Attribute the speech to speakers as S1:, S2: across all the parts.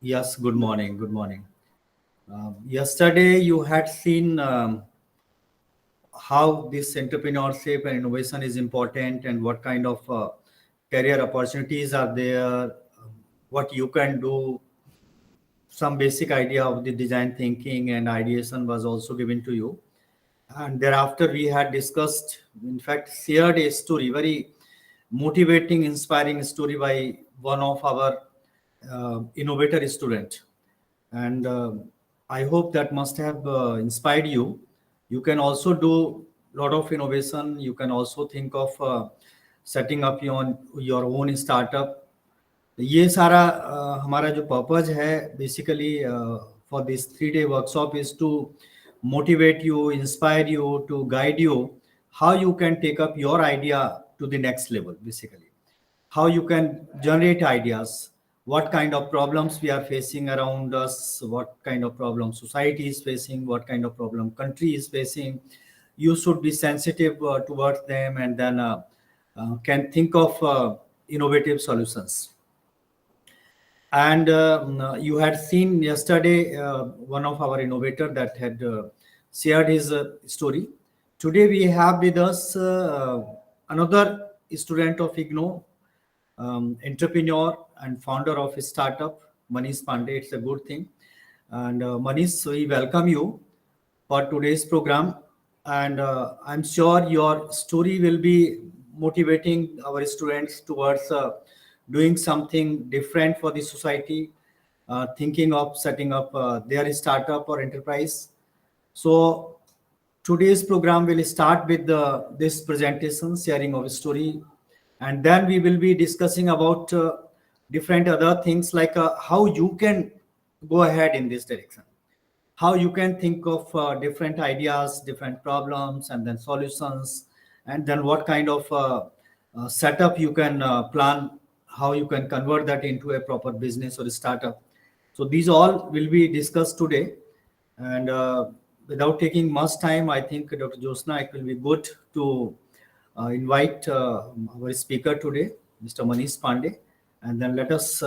S1: Yes, good morning. Good morning. Yesterday, you had seen how this entrepreneurship and innovation is important and what kind of career opportunities are there, what you can do. Some basic idea of the design thinking and ideation was also given to you. And thereafter, we had discussed, in fact, shared a story, very motivating, inspiring story by one of our innovator student. And I hope that must have inspired you. You can also do a lot of innovation. You can also think of setting up your own startup. ये सारा हमारा जो purpose है basically for this 3 day workshop is to motivate you, inspire you, to guide you how you can take up your idea to the next level. Basically, how you can generate ideas, what kind of problems we are facing around us, what kind of problem society is facing, what kind of problem country is facing. You should be sensitive towards them, and then can think of innovative solutions. And you had seen yesterday one of our innovator that had shared his story. Today we have with us another student of IGNO, entrepreneur and founder of a startup, Manish Pandey. It's a good thing. And Manish, we welcome you for today's program. And I'm sure your story will be motivating our students towards doing something different for the society, thinking of setting up their startup or enterprise. So today's program will start with this presentation, sharing of story, and then we will be discussing about different other things like how you can go ahead in this direction, how you can think of different ideas, different problems, and then solutions, and then what kind of setup you can plan, how you can convert that into a proper business or a startup. So these all will be discussed today. And without taking much time, I think Dr. Josna, it will be good to invite our speaker today, Mr. Manish Pandey, and then let us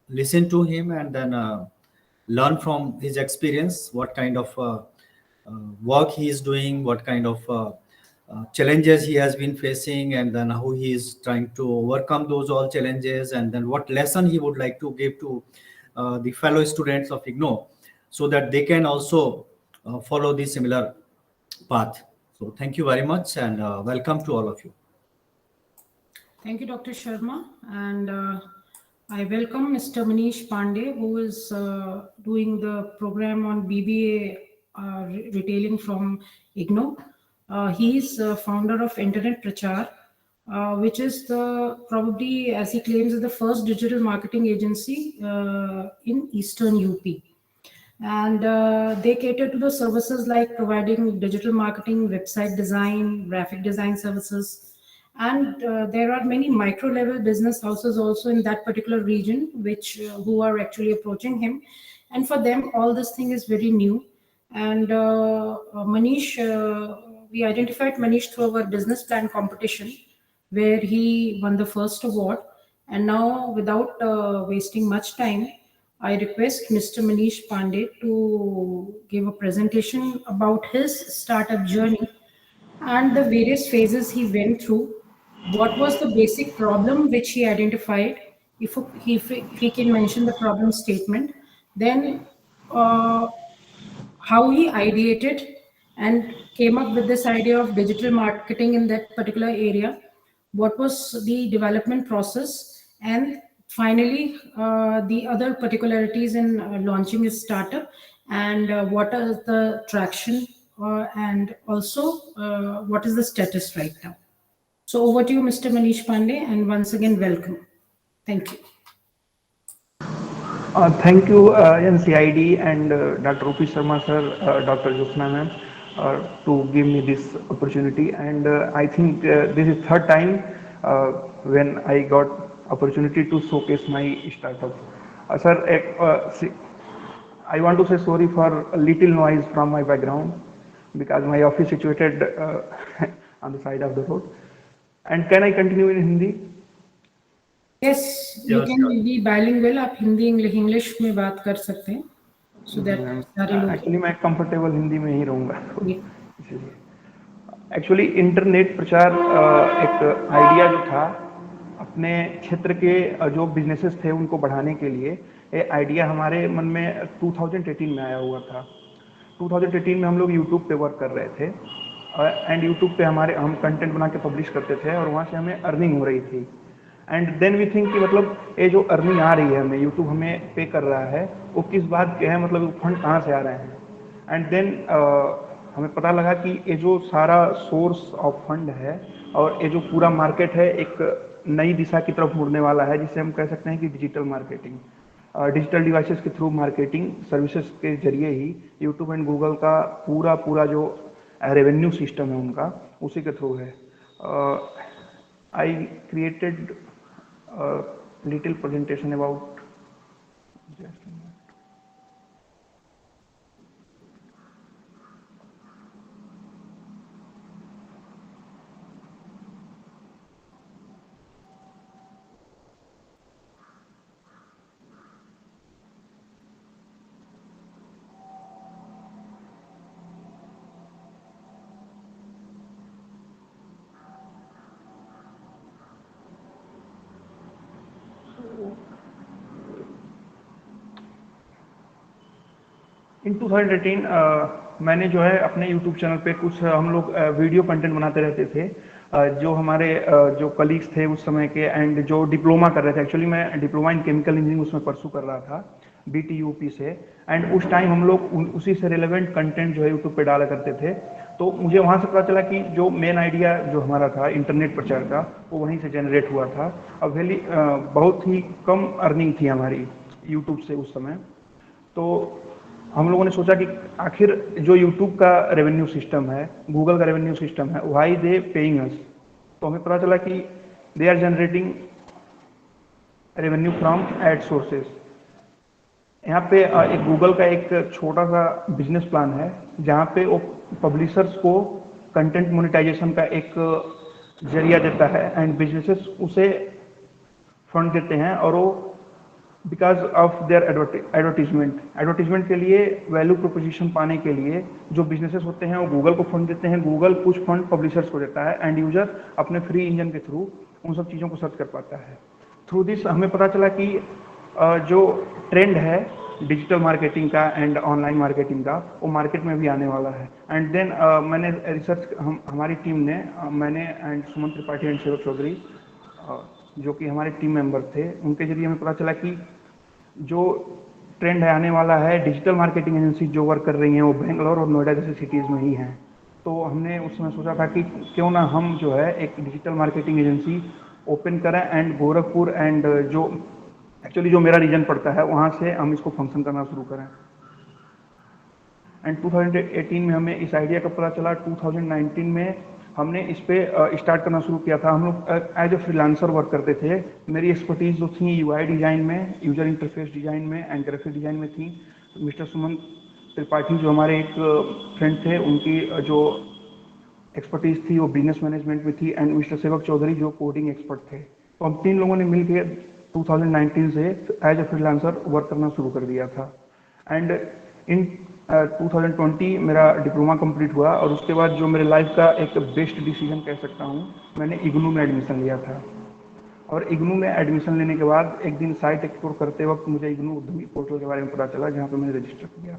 S1: listen to him and then learn from his experience what kind of work he is doing, what kind of challenges he has been facing, and then how he is trying to overcome those all challenges, and then what lesson he would like to give to the fellow students of IGNO so that they can also follow the similar path. So thank you very much and welcome to all of you.
S2: Thank you, Dr. Sharma. And I welcome Mr. Manish Pandey, who is doing the program on BBA retailing from IGNO. He is founder of Internet Prachar, which is the probably, as he claims, is the first digital marketing agency in Eastern UP. And they cater to the services like providing digital marketing, website design, graphic design services. And there are many micro level business houses also in that particular region, which who are actually approaching him. And for them, all this thing is very new. And Manish, we identified Manish through our business plan competition, where he won the first award. And now, without wasting much time, I request Mr. Manish Pandey to give a presentation about his startup journey and the various phases he went through. What was the basic problem which he identified? If he can mention the problem statement, then uh, how he ideated and came up with this idea of digital marketing in that particular area, what was the development process, and finally the other particularities in launching his startup, and what is the traction, and also what is the status right now. So over to you, Mr. Manish Pandey, and once again, welcome. Thank you.
S3: Thank you, NCID and Dr. Rupi Sharma sir, Dr. Josna ma'am, to give me this opportunity. And I think this is third time when I got opportunity to showcase my startup. Sir, I want to say sorry for a little noise from my background because my office situated on the side of the road. And can I continue in Hindi?
S2: Yes, you
S1: Yes,
S2: can
S1: yes.
S2: be bilingual. आप Hindi English में बात कर सकते हैं, so
S3: ji
S2: that
S3: ma'am,
S2: सारे लोग
S3: actually मैं comfortable Hindi में ही रहूँगा तो
S2: ये
S3: इसीलिए। एक्चुअली इंटरनेट प्रचार एक आइडिया जो था अपने क्षेत्र के जो बिजनेसेस थे उनको बढ़ाने के लिए, ये आइडिया हमारे मन में 2018 में आया हुआ था। 2018 में हम लोग यूट्यूब पे वर्क कर रहे थे एंड यूट्यूब पे हम कंटेंट बना के पब्लिश करते थे और वहाँ से हमें अर्निंग हो रही थी। एंड देन वी थिंक कि मतलब ये जो अर्निंग आ रही है हमें, यूट्यूब हमें पे कर रहा है, वो किस बात के है, मतलब फंड कहाँ से आ रहे हैं। एंड देन हमें पता लगा कि ये जो सारा सोर्स ऑफ फंड है और ये जो पूरा मार्केट है एक नई दिशा की तरफ मुड़ने वाला है, जिसे हम कह सकते हैं कि डिजिटल मार्केटिंग। डिजिटल डिवाइसेस के थ्रू मार्केटिंग सर्विसेज के जरिए ही यूट्यूब एंड गूगल का पूरा पूरा जो रेवेन्यू सिस्टम है उनका उसी के थ्रू है। I created little presentation about. In 2018 मैंने जो है अपने यूट्यूब चैनल पे कुछ हम लोग वीडियो कंटेंट बनाते रहते थे। जो हमारे जो कलीग्स थे उस समय के एंड जो डिप्लोमा कर रहे थे, एक्चुअली मैं डिप्लोमा इन केमिकल इंजीनियरिंग उसमें परसू कर रहा था BTUP से। एंड उस टाइम हम लोग उसी से रिलेवेंट कंटेंट जो है यूट्यूब पे डाला करते थे। तो मुझे वहाँ से पता चला कि जो मेन आइडिया जो हमारा था इंटरनेट प्रचार का, वो वहीं से जनरेट हुआ था। अब बहुत ही कम अर्निंग थी हमारी यूट्यूब से उस समय। तो हम लोगों ने सोचा कि आखिर जो यूट्यूब का रेवेन्यू सिस्टम है, गूगल का रेवेन्यू सिस्टम है, व्हाई दे पेइंग अस। तो हमें पता चला कि they are generating revenue from ad sources. यहाँ पे एक गूगल का एक छोटा सा बिजनेस प्लान है जहाँ पे वो पब्लिशर्स को कंटेंट मोनेटाइजेशन का एक जरिया देता है एंड बिजनेसेस उसे फंड देते हैं। और वो बिकॉज ऑफ देयर एडवर्टीजमेंट के लिए, वैल्यू प्रोपोजिशन पाने के लिए जो बिजनेसेस होते हैं वो गूगल को फंड देते हैं, गूगल कुछ फंड पब्लिशर्स को देता है एंड यूजर अपने फ्री इंजन के थ्रू उन सब चीज़ों को सर्च कर पाता है। थ्रू दिस हमें पता चला कि जो ट्रेंड है डिजिटल मार्केटिंग का एंड ऑनलाइन मार्केटिंग का, वो मार्केट में भी आने वाला है। एंड देन मैंने रिसर्च हमारी टीम ने मैंने एंड सुमन त्रिपाठी एंड सेवक चौधरी जो कि हमारे टीम मेंबर थे, उनके जरिए हमें पता चला कि जो ट्रेंड है आने वाला है, डिजिटल मार्केटिंग एजेंसी जो वर्क कर रही हैं वो बेंगलोर और नोएडा जैसे सिटीज़ में ही हैं। तो हमने उस समय सोचा था कि क्यों ना हम जो है एक डिजिटल मार्केटिंग एजेंसी ओपन करें एंड गोरखपुर एंड जो एक्चुअली जो मेरा रीजन पड़ता है वहाँ से हम इसको फंक्शन करना शुरू करें। एंड 2018 में हमें इस आइडिया का पता चला। 2019 में हमने इस पे स्टार्ट करना शुरू किया था। हम लोग एज ए फ्रीलांसर वर्क करते थे। मेरी एक्सपर्टीज जो थी UI डिज़ाइन में, यूजर इंटरफेस डिज़ाइन में एंड ग्राफिक डिज़ाइन में थी। मिस्टर सुमन त्रिपाठी जो हमारे एक फ्रेंड थे, उनकी जो एक्सपर्टीज थी वो बिजनेस मैनेजमेंट में थी एंड मिस्टर सेवक चौधरी जो कोडिंग एक्सपर्ट थे। तो हम तीन लोगों ने मिलकर 2019 से एज ए फ्रीलांसर वर्क करना शुरू कर दिया था। एंड इन 2020 मेरा डिप्लोमा कंप्लीट हुआ और उसके बाद जो मेरे लाइफ का एक बेस्ट डिसीजन कह सकता हूँ, मैंने इग्नू में एडमिशन लिया था। और इग्नू में एडमिशन लेने के बाद एक दिन साइट एक्सप्लोर करते वक्त मुझे इग्नू उद्यमी पोर्टल के बारे में पता चला, जहाँ पे मैंने रजिस्टर किया।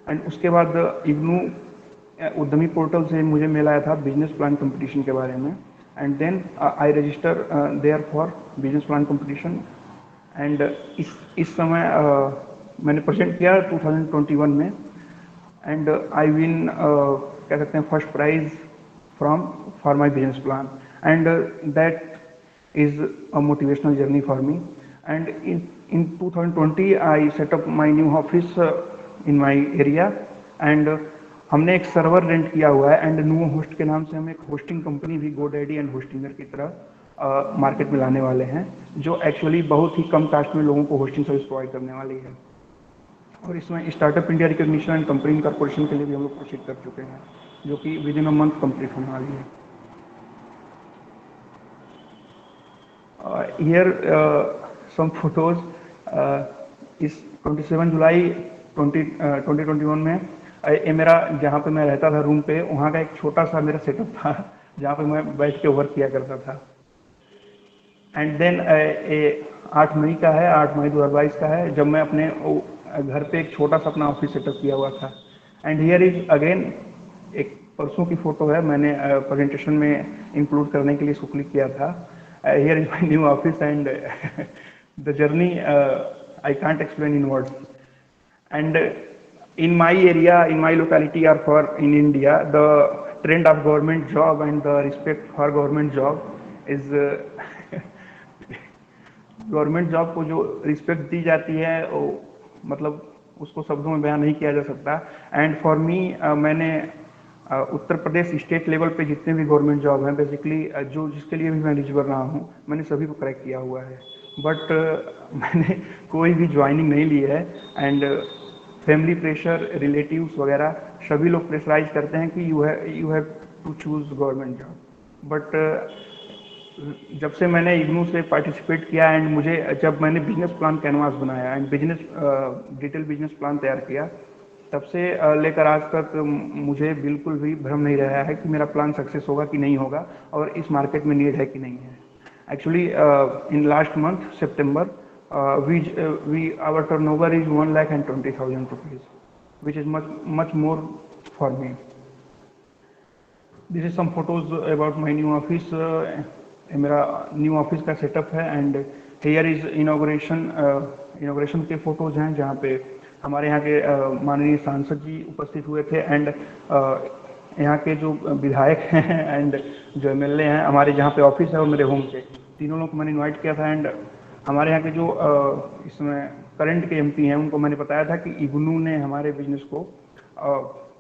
S3: एंड उसके बाद इग्नू उद्यमी पोर्टल से मुझे मेल आया था बिजनेस प्लान कंपटीशन के बारे में। And then I register there for business plan competition. And इस समय मैंने प्रेजेंट किया 2021 में एंड आई विन कह सकते हैं first prize from for my business plan and that is a motivational journey for me. And in 2020 I set up my new office in my area and हमने एक server rent किया हुआ है and new host के नाम से हम एक होस्टिंग कंपनी भी गोडैडी एंड होस्टिंगर की तरह मार्केट में लाने वाले हैं, जो एक्चुअली बहुत ही कम कास्ट में लोगों को होस्टिंग सर्विस प्रोवाइड करने वाली है। और इसमें startup India recognition and company corporation के लिए भी हम लोग प्रोसीड कर चुके हैं, जो कि with in a month complete होने वाली है। here some photos इस 27 जुलाई 2021 में ये मेरा जहाँ पे मैं रहता था रूम पे, वहाँ का एक छोटा सा मेरा सेटअप था जहाँ पे मैं बैठ के वर्क किया करता था। एंड देन ये 8 मई का है, 8 मई 2022 का है, जब मैं अपने घर पे एक छोटा सा अपना ऑफिस सेटअप किया हुआ था। एंड हियर इज अगेन एक परसों की फोटो है, मैंने प्रेजेंटेशन में इंक्लूड करने के लिए इसको क्लिक किया था। Here is my new office and the journey I can't explain in words. And in my area, in my locality or for in India, the trend of government job and the respect for government job is government job को जो respect दी जाती है वो मतलब उसको शब्दों में बयान नहीं किया जा सकता। एंड फॉर मी मैंने उत्तर प्रदेश स्टेट लेवल पे जितने भी गवर्नमेंट जॉब हैं बेसिकली जो जिसके लिए भी मैं एलिजिबल रहा हूँ मैंने सभी को क्रैक किया हुआ है, बट मैंने कोई भी ज्वाइनिंग नहीं ली है। एंड फैमिली प्रेशर, रिलेटिव्स वगैरह सभी लोग प्रेशराइज करते हैं कि you have to choose government job. But जब से मैंने इग्नू से पार्टिसिपेट किया एंड मुझे जब मैंने बिजनेस प्लान कैनवास बनाया एंड डिटेल बिजनेस प्लान तैयार किया, तब से लेकर आज तक मुझे बिल्कुल भी भ्रम नहीं रहा है कि मेरा प्लान सक्सेस होगा कि नहीं होगा और इस मार्केट में नीड है कि नहीं है। Actually in last month September our turnover is 1,20,000 rupees, which is much more for me. This is some photos about my new office. मेरा न्यू ऑफिस का सेटअप है एंड हियर इज इनॉग्रेशन के photos हैं जहाँ पे हमारे यहाँ के माननीय सांसद जी उपस्थित हुए थे एंड यहाँ के जो विधायक हैं एंड जो एमएलए हैं, हमारे जहाँ पे ऑफिस है और मेरे होम के तीनों लोग को मैंने इनवाइट किया था। एंड हमारे यहाँ के जो इसमें करंट के एमपी हैं उनको मैंने बताया था कि इग्नू ने हमारे बिजनेस को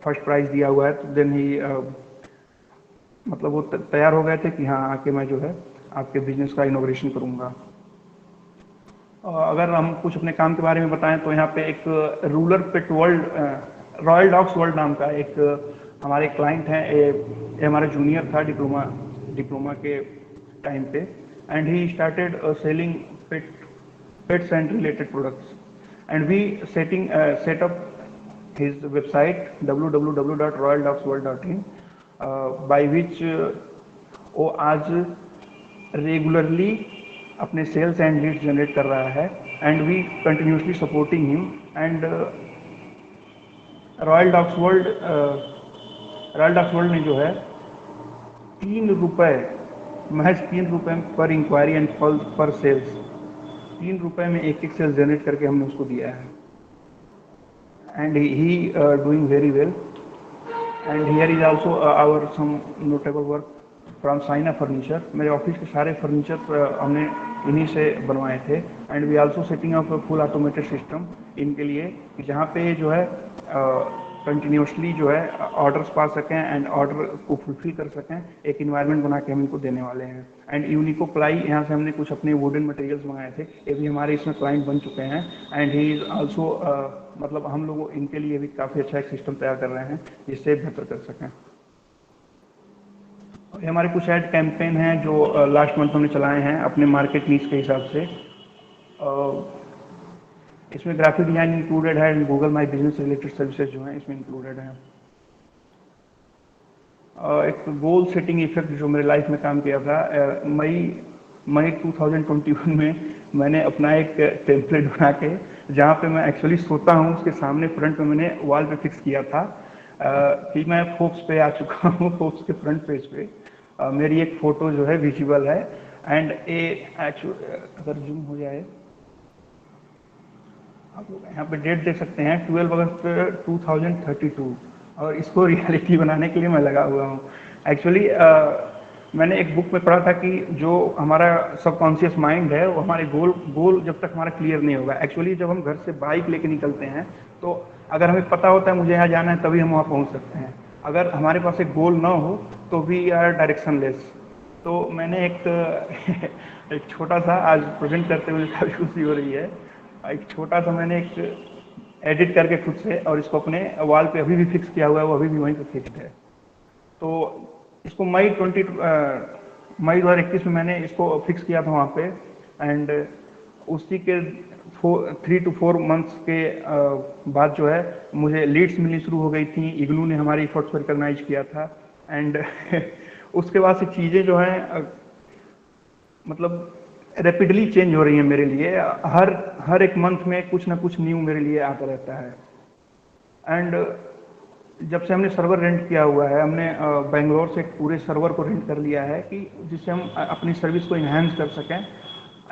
S3: फर्स्ट प्राइज दिया हुआ है, तो देन ही मतलब वो तैयार हो गए थे कि हाँ आके मैं जो है आपके बिजनेस का इनॉग्रेशन करूँगा। अगर हम कुछ अपने काम के बारे में बताएं तो यहाँ पे एक रूरल पेट वर्ल्ड, रॉयल डॉग्स वर्ल्ड नाम का एक हमारे क्लाइंट हैं। ये हमारा जूनियर था डिप्लोमा के टाइम पे and he started selling pets and related products, and we set up his website www.royaldogsworld.in by which वो आज रेगुलरली अपने सेल्स एंड लीड्स जनरेट कर रहा है and we continuously supporting him. And royal dogs world ने जो है 3 रुपये, महज 3 रुपये पर इंक्वायरी एंड पर सेल्स, 3 रुपये में एक सेल्स जनरेट करके हमने उसको दिया है and he doing very well. And here is also our some notable work from Saina furniture. मेरे ऑफिस के सारे फर्नीचर हमने इन्हीं से बनवाए थे and we also setting up full automated system इनके लिए, जहाँ पे जो है कंटिन्यूसली जो है ऑर्डर्स पा सकें एंड ऑर्डर को फुलफिल कर सकें। एक इन्वायरमेंट बना के हम इनको देने वाले हैं। एंड यूनिको प्लाई, यहाँ से हमने कुछ अपने वुडन मटेरियल्स मंगाए थे, ये भी हमारे इसमें क्लाइंट बन चुके हैं एंड ही इज आल्सो मतलब हम लोग इनके लिए भी काफ़ी अच्छा एक सिस्टम तैयार कर रहे हैं जिससे बेहतर कर सकें। ये हमारे कुछ ऐड कैंपेन हैं जो लास्ट मंथ हमने चलाए हैं अपने मार्केट नीड्स के हिसाब से। इसमें ग्राफिक डिजाइन इंक्लूडेड है and Google my business related services जो हैं इसमें इंक्लूडेड हैं। एक गोल सेटिंग इफेक्ट जो मेरे लाइफ में काम किया था, मई 2021 में मैंने अपना एक टेम्पलेट बना के जहाँ पे मैं एक्चुअली सोता हूँ उसके सामने फ्रंट में मैंने वॉल पे फिक्स किया था कि मैं फोर्ब्स पे आ चुका हूँ। फोर्ब्स के फ्रंट पेज पे मेरी एक फ़ोटो जो है विजिबल है एंड ए एक्चुअली अगर जूम हो जाए आप लोग यहाँ पे डेट देख सकते हैं 12 अगस्त 2032 और इसको रियलिटी बनाने के लिए मैं लगा हुआ हूँ। एक्चुअली मैंने एक बुक में पढ़ा था कि जो हमारा सबकॉन्शियस माइंड है वो हमारे गोल जब तक हमारा क्लियर नहीं होगा। एक्चुअली जब हम घर से बाइक लेके निकलते हैं तो अगर हमें पता होता है मुझे यहाँ जाना है तभी हम वहाँ पहुँच सकते हैं। अगर हमारे पास एक गोल ना हो तो वी आर डायरेक्शनलेस। तो मैंने एक छोटा सा आज प्रेजेंट करते हुए काफ़ी खुशी हो रही है, एक छोटा सा मैंने एक एडिट करके खुद से और इसको अपने वॉल पे अभी भी फिक्स किया हुआ है, वो अभी भी वहीं पे फिक्स्ड है। तो इसको मई मई 2021 में मैंने इसको फिक्स किया था वहाँ पे। एंड उसी के 3 to 4 मंथ्स के बाद जो है मुझे लीड्स मिलनी शुरू हो गई थी। इग्नू ने हमारी एफर्ट्स को रिकॉग्नाइज किया था। एंड उसके बाद से चीज़ें जो हैं मतलब रैपिडली चेंज हो रही हैं मेरे लिए। हर एक मंथ में कुछ ना कुछ न्यू मेरे लिए आता रहता है। एंड जब से हमने सर्वर रेंट किया हुआ है, हमने बेंगलोर से एक पूरे सर्वर को रेंट कर लिया है कि जिससे हम अपनी सर्विस को इन्हांस कर सकें।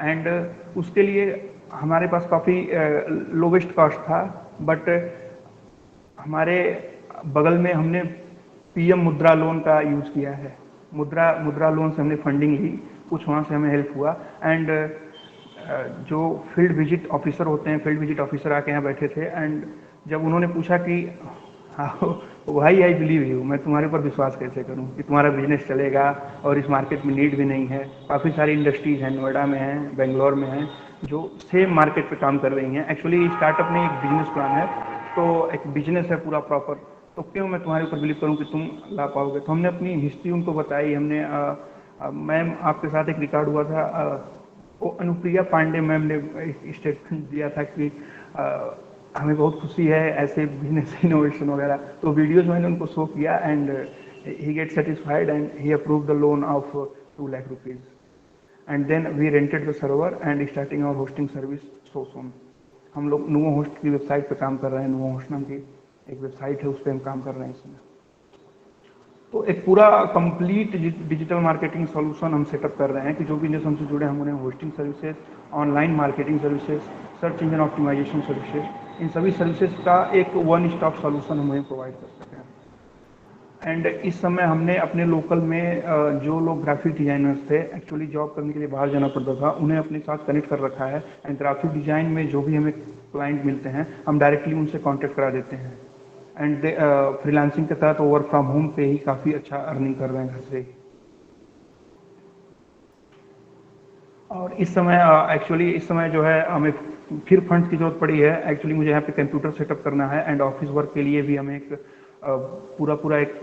S3: एंड उसके लिए हमारे पास काफ़ी लोवेस्ट कॉस्ट था, बट हमारे बगल में हमने पीएम मुद्रा लोन का यूज़ किया है। मुद्रा लोन से हमने फंडिंग ली, कुछ वहाँ से हमें हेल्प हुआ। एंड जो फील्ड विजिट ऑफिसर होते हैं, फील्ड विजिट ऑफिसर आके यहाँ बैठे थे। एंड जब उन्होंने पूछा कि वाई आई बिलीव यू, मैं तुम्हारे ऊपर विश्वास कैसे करूं कि तुम्हारा बिजनेस चलेगा और इस मार्केट में नीड भी नहीं है। काफ़ी सारी इंडस्ट्रीज हैं, नोएडा में हैं, बेंगलोर में हैं, जो सेम मार्केट पे काम कर रही हैं। एक्चुअली स्टार्टअप में एक बिजनेस प्लान है, तो एक बिजनेस है पूरा प्रॉपर, तो क्यों मैं तुम्हारे ऊपर बिलीव करूं कि तुम ला पाओगे। तो हमने अपनी हिस्ट्री उनको बताई। हमने मैम आपके साथ एक रिकॉर्ड हुआ था, वो अनुप्रिया पांडे मैम ने एक स्टेटमेंट दिया था कि हमें बहुत खुशी है ऐसे बिजनेस इनोवेशन वगैरह। तो वीडियोज मैंने उनको शो किया and he get satisfied and he approve the loan of 2 lakh rupees. And then we rented the server and starting our hosting service so soon. हम लोग नुवो होस्ट की वेबसाइट पे काम कर रहे हैं। नुवो होस्ट नाम की एक वेबसाइट है, उस पर हम काम कर रहे हैं इसमें। तो एक पूरा कंप्लीट डिजिटल मार्केटिंग सॉल्यूशन हम सेटअप कर रहे हैं कि जो बिजनेस हमसे जुड़े हैं, हम उन्हें hosting services, online marketing services, search engine optimization services, इन सभी सर्विसेज का एक वन स्टॉप सॉल्यूशन हम उन्हें प्रोवाइड कर सकें। एंड इस समय हमने अपने लोकल में जो लोग ग्राफिक डिजाइनर्स थे, एक्चुअली जॉब करने के लिए बाहर जाना पड़ता था, उन्हें अपने साथ कनेक्ट कर रखा है। एंड ग्राफिक डिजाइन में जो भी हमें क्लाइंट मिलते हैं, हम डायरेक्टली उनसे कॉन्टेक्ट करा देते हैं। एंड फ्रीलांसिंग के तहत वर्क फ्रॉम होम पे ही काफ़ी अच्छा अर्निंग कर रहे हैं घर से। और इस समय एक्चुअली इस समय जो है हमें फिर फंड्स की जरूरत पड़ी है। एक्चुअली मुझे यहाँ पे कंप्यूटर सेटअप करना है एंड ऑफिस वर्क के लिए भी हमें एक पूरा एक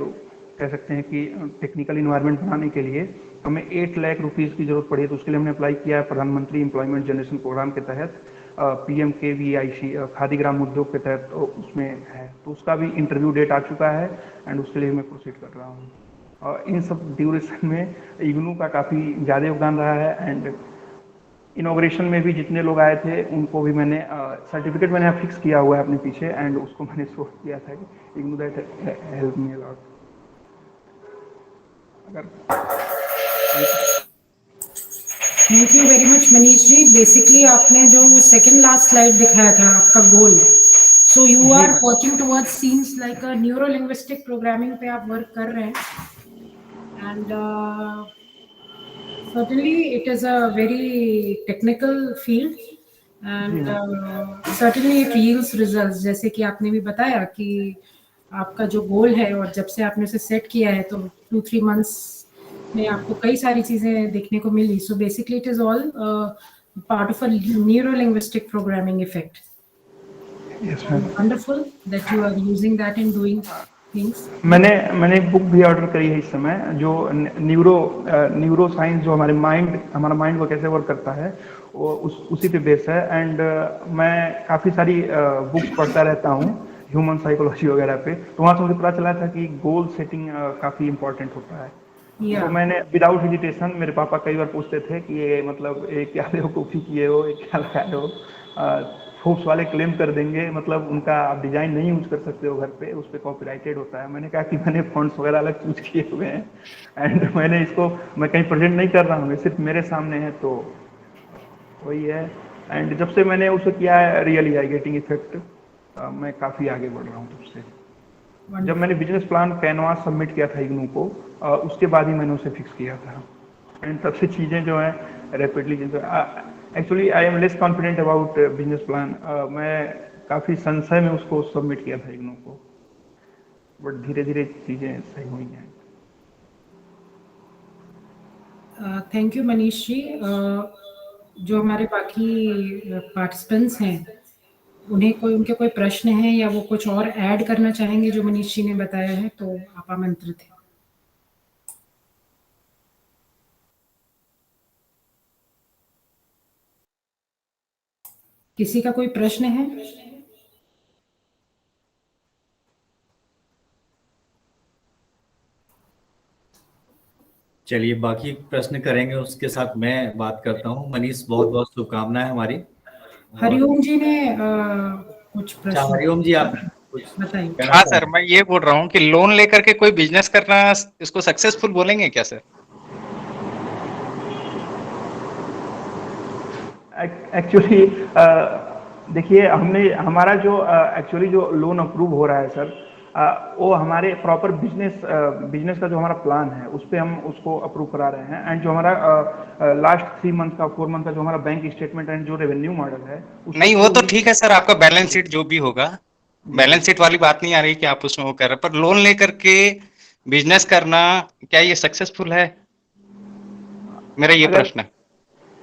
S3: कह सकते हैं कि टेक्निकल इन्वायरमेंट बनाने के लिए हमें 8 लाख रुपीज़ की जरूरत पड़ी है। तो उसके लिए हमने अप्लाई किया है प्रधानमंत्री एम्प्लॉयमेंट जनरेशन प्रोग्राम के तहत, PMKVIC खादी ग्राम उद्योग के तहत उसमें है। तो उसका भी इंटरव्यू डेट आ चुका है एंड उसके लिए मैं प्रोसीड कर रहा हूँ। और इन सब ड्यूरेशन में इग्नू का काफ़ी ज़्यादा योगदान रहा है। एंड इनॉग्रेशन में भी जितने लोग आए थे उनको भी मैंने सर्टिफिकेट मैंने फिक्स किया हुआ है अपने पीछे, एंड उसको मैंने शो किया था कि IGNOU that help me a lot.
S2: Thank you very much Manish ji. Basically आपने जो सेकंड लास्ट स्लाइड दिखाया था आपका goal, so you are working towards seems like a neuro linguistic programming पे आप वर्क कर रहे हैं। And certainly it is a very technical field and certainly it yields results। जैसे कि आपने भी बताया कि आपका जो गोल है और जब से आपने उसे सेट किया है तो 2-3 मंथ्स में आपको कई सारी चीजें देखने को मिली। So basically it is all part of a neuro linguistic programming effect. Wonderful that you are using that in doing things.
S3: मैंने एक बुक भी ऑर्डर करी है इस समय, जो न्यूरो साइंस, जो हमारा माइंड को कैसे वर्क करता है, वो उसी पे बेस है। एंड मैं काफ़ी सारी बुक्स पढ़ता रहता हूँ ह्यूमन साइकोलॉजी वगैरह पे। तो वहाँ से मुझे पता चला था कि गोल सेटिंग काफ़ी इंपॉर्टेंट होता है। तो मैंने विदाउट हेजिटेशन, मेरे पापा कई बार पूछते थे कि ये मतलब ये क्या बेवकूफ़ी किए हो, ये क्या लगाए हो, फोर्स वाले क्लेम कर देंगे, मतलब उनका आप डिजाइन नहीं यूज कर सकते हो घर पे, उस पर कॉपीराइटेड होता है। मैंने कहा कि मैंने फॉन्ट्स वगैरह अलग चूज किए हुए हैं एंड मैंने इसको मैं कहीं प्रेजेंट नहीं कर रहा हूँ, सिर्फ मेरे सामने है, तो वही है। एंड जब से मैंने उसे किया है, रियली आई गेटिंग इफेक्ट, मैं काफ़ी आगे बढ़ रहा हूँ तब से। जब मैंने बिजनेस प्लान कैनवास सबमिट किया था इग्नू को, उसके बाद ही मैंने उसे फिक्स किया था। एंड तब से चीज़ें जो हैं rapidly, actually I am less confident about business plan. मैं काफ़ी संशय में उसको सबमिट किया था इग्नू को, बट धीरे धीरे चीज़ें सही हुई हैं।
S2: Thank you Manish ji. जो हमारे बाकी पार्टिसिपेंट्स हैं, उनके कोई प्रश्न हैं या वो कुछ और ऐड करना चाहेंगे जो मनीष जी ने बताया है, तो आप आमंत्रित हैं। किसी का कोई प्रश्न है?
S1: चलिए बाकी प्रश्न करेंगे, उसके साथ मैं बात करता हूँ। मनीष, बहुत बहुत शुभकामनाएं हमारी। और
S2: हरिओम जी ने कुछ
S1: अच्छा,
S2: प्रश्न
S1: हरिओम जी, आप कुछ
S2: बताइए।
S1: कहना
S4: हाँ
S1: चाहें?
S4: सर, मैं ये बोल रहा हूँ कि लोन लेकर के कोई बिजनेस करना, इसको सक्सेसफुल बोलेंगे क्या सर?
S3: एक्चुअली देखिए, हमने हमारा जो एक्चुअली जो लोन अप्रूव हो रहा है सर, वो हमारे प्रॉपर बिजनेस का जो हमारा प्लान है उस पे हम उसको अप्रूव करा रहे हैं। एंड जो हमारा लास्ट 3 मंथ का 4 मंथ का जो हमारा बैंक स्टेटमेंट एंड जो रेवेन्यू मॉडल है उसको
S4: नहीं, वो तो
S3: प्योरली।
S4: ठीक है सर, आपका बैलेंस शीट जो भी होगा,
S3: जी जी।
S4: बैलेंस शीट वाली बात नहीं आ रही कि आप उसमें वो कर रहे हैं, पर लोन लेकर के बिजनेस करना, क्या ये सक्सेसफुल है? मेरा ये
S3: अगर
S4: प्रश्न है।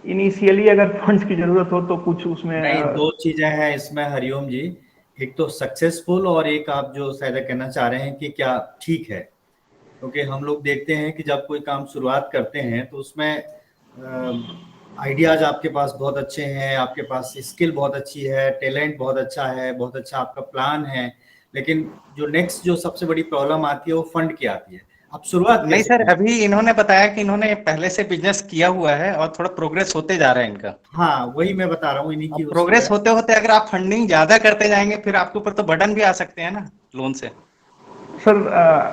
S3: इनिशियली अगर फंड्स की जरूरत हो तो कुछ उसमें
S1: नहीं, दो चीजें हैं इसमें हरिओम जी। एक तो सक्सेसफुल, और एक आप जो शायद कहना चाह रहे हैं कि क्या ठीक है। क्योंकि हम लोग देखते हैं कि जब कोई काम शुरुआत करते हैं तो उसमें आइडियाज आपके पास बहुत अच्छे हैं, आपके पास स्किल बहुत अच्छी है, टैलेंट बहुत अच्छा है, बहुत अच्छा आपका प्लान है, लेकिन जो नेक्स्ट जो सबसे बड़ी प्रॉब्लम आती है वो फंड की आती है। आप शुरुआत
S4: नहीं
S1: कैसे
S4: सर,
S1: करें?
S4: अभी इन्होंने बताया कि इन्होंने पहले से बिजनेस किया हुआ है और थोड़ा प्रोग्रेस होते जा रहा है इनका।
S1: हाँ, वही मैं बता रहा हूँ, इन्हीं की
S4: अब
S1: उसी
S4: प्रोग्रेस
S1: का।
S4: होते होते अगर आप फंडिंग ज्यादा करते जाएंगे, फिर आपके ऊपर तो बर्डन भी आ सकते हैं ना लोन से।
S3: सर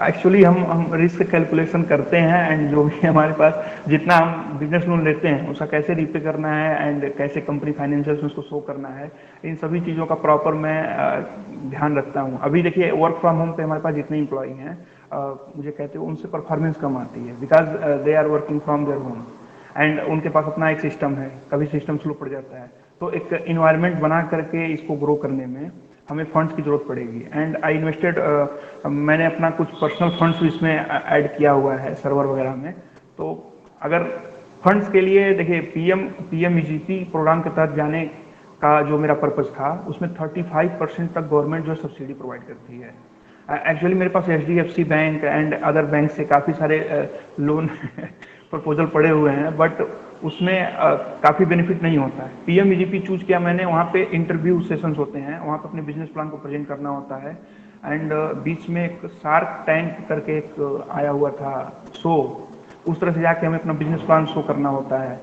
S3: एक्चुअली हम रिस्क कैलकुलेशन करते हैं, एंड जो भी हमारे पास जितना हम बिजनेस लोन लेते हैं उसका कैसे रीपे करना है एंड कैसे कंपनी फाइनेंशियल्स में उसको शो करना है, इन सभी चीज़ों का प्रॉपर मैं ध्यान रखता हूँ। अभी देखिए, वर्क फ्रॉम होम पे हमारे पास जितने इम्प्लॉई हैं, मुझे कहते हो उनसे परफॉर्मेंस कम आती है, because they are working from their home and उनके पास अपना एक सिस्टम है। कभी सिस्टम स्लो पड़ जाता है, तो एक इन्वायरमेंट बना करके इसको ग्रो करने में हमें फंड्स की जरूरत पड़ेगी। एंड आई इन्वेस्टेड, मैंने अपना कुछ पर्सनल फंड्स भी इसमें ऐड किया हुआ है सर्वर वगैरह में। तो अगर फंड्स के लिए देखिए, पीएमईजीपी प्रोग्राम के तहत जाने का जो मेरा पर्पज था उसमें 35% तक गवर्नमेंट जो सब्सिडी प्रोवाइड करती है। एक्चुअली मेरे पास HDFC bank and other bank से काफ़ी सारे लोन प्रपोजल पड़े हुए हैं, बट उसमें काफ़ी बेनिफिट नहीं होता है। पीएमईजीपी चूज किया मैंने, वहाँ पे इंटरव्यू सेशंस होते हैं, वहाँ पे अपने बिजनेस प्लान को प्रेजेंट करना होता है। एंड बीच में एक शार्क टैंक करके एक आया हुआ था शो, उस तरह से जाके हमें अपना बिजनेस प्लान शो करना होता है।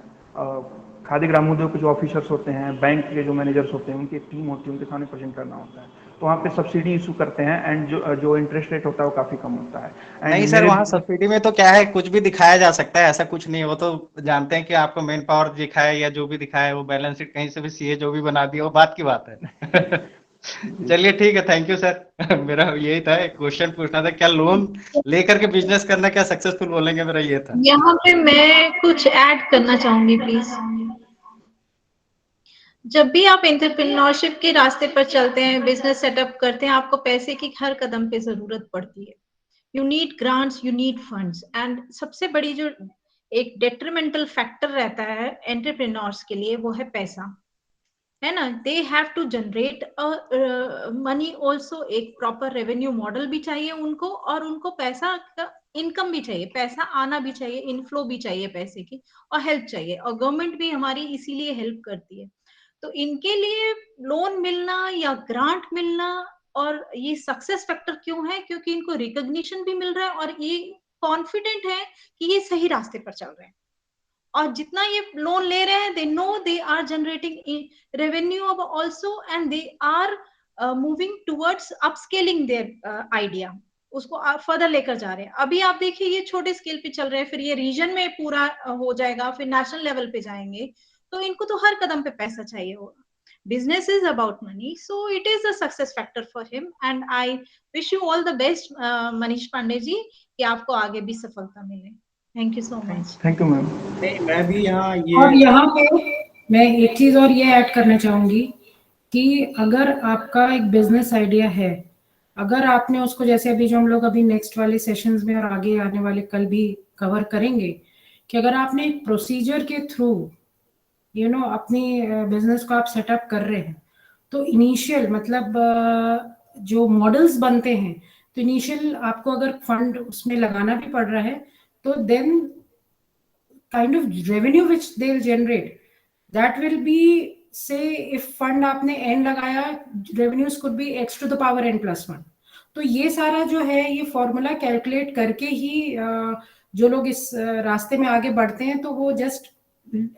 S3: खादी ग्रामोद्योग के जो ऑफिसर्स होते हैं, बैंक के जो मैनेजर्स होते हैं, उनकी एक टीम होती है, उनके सामने प्रेजेंट करना होता है। तो वहाँ पे सब्सिडी इशू करते हैं, एंड जो इंटरेस्ट रेट होता है वो काफ़ी कम होता है।
S4: नहीं
S3: एंड
S4: सर,
S3: मेरे
S4: वहाँ सब्सिडी में तो क्या है, कुछ भी दिखाया जा सकता है, ऐसा कुछ नहीं है। वो तो जानते हैं कि आपको मैन पावर दिखाया या जो भी दिखाया है, वो बैलेंस शीट कहीं से भी सीए जो भी बना दिया, वो बात की बात है। चलिए ठीक है, थैंक यू सर। मेरा यही था, एक क्वेश्चन पूछना था, क्या लोन लेकर के बिजनेस करना क्या सक्सेसफुल बोलेंगे, मेरा ये था।
S5: यहाँ पे मैं कुछ ऐड करना चाहूंगी प्लीज। जब भी आप एंटरप्रेन्योरशिप के रास्ते पर चलते हैं, बिजनेस सेटअप करते हैं, आपको पैसे की हर कदम पे जरूरत पड़ती है। You need grants, you need funds, and सबसे बड़ी जो एक डेट्रीमेंटल फैक्टर रहता है एंटरप्रेन्योर्स के लिए, वो है पैसा, है ना। They have to generate money also. एक प्रॉपर रेवेन्यू मॉडल भी चाहिए उनको, और उनको पैसा का इनकम भी चाहिए, पैसा आना भी चाहिए, इनफ्लो भी चाहिए पैसे की, और हेल्प चाहिए, और गवर्नमेंट भी हमारी इसीलिए हेल्प करती है। तो इनके लिए लोन मिलना या ग्रांट मिलना, और ये सक्सेस फैक्टर क्यों है, क्योंकि इनको रिकॉग्निशन भी मिल रहा है और ये कॉन्फिडेंट है कि ये सही रास्ते पर चल रहे हैं। और जितना ये लोन ले रहे हैं, they know they are generating revenue also, and they are moving towards upscaling their idea, उसको फर्दर लेकर जा रहे हैं। अभी आप देखिए, ये छोटे स्केल पे चल रहे हैं, फिर ये रीजन में पूरा हो जाएगा, फिर नेशनल लेवल पे जाएंगे। तो इनको तो हर कदम पे पैसा चाहिए होगा। business is about money, so it is a success factor for him, and I wish you all the best, Manish Pandey ji, कि आपको आगे भी सफलता मिले। Thank you so much.
S3: Thank you ma'am.
S1: नहीं, मैं भी यहाँ
S2: और
S1: ये
S2: यहाँ पे मैं एक चीज और ये ऐड करना चाहूंगी कि अगर आपका एक बिजनेस आइडिया है, अगर आपने उसको, जैसे अभी जो हम लोग अभी नेक्स्ट वाले सेशंस में और आगे आने वाले कल भी कवर करेंगे, कि अगर आपने एक प्रोसीजर के थ्रू अपनी बिजनेस को आप सेटअप कर रहे हैं, तो इनिशियल मतलब जो मॉडल्स बनते हैं, तो इनिशियल आपको अगर फंड उसमें लगाना भी पड़ रहा है, तो then kind of revenue which they'll generate, that will be say if fund आपने n लगाया, revenues could be x to the power n+1। तो ये सारा जो है ये फॉर्मूला कैलकुलेट करके ही जो लोग इस रास्ते में आगे बढ़ते हैं तो वो जस्ट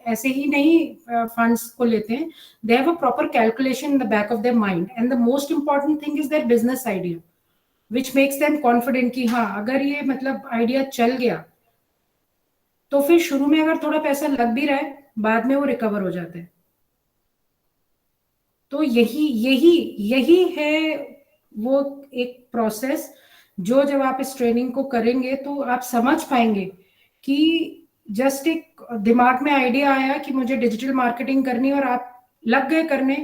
S2: ऐसे ही नहीं फंड्स को लेते हैं, they have a proper calculation in the back of their mind, and the most important thing is their business idea which makes them confident कि हाँ अगर ये मतलब आइडिया चल गया तो फिर शुरू में अगर थोड़ा पैसा लग भी रहा है बाद में वो रिकवर हो जाता है। तो यही है वो एक प्रोसेस जो जब आप इस ट्रेनिंग को करेंगे तो आप समझ पाएंगे कि जस्ट एक दिमाग में आइडिया आया कि मुझे डिजिटल मार्केटिंग करनी है और आप लग गए करने,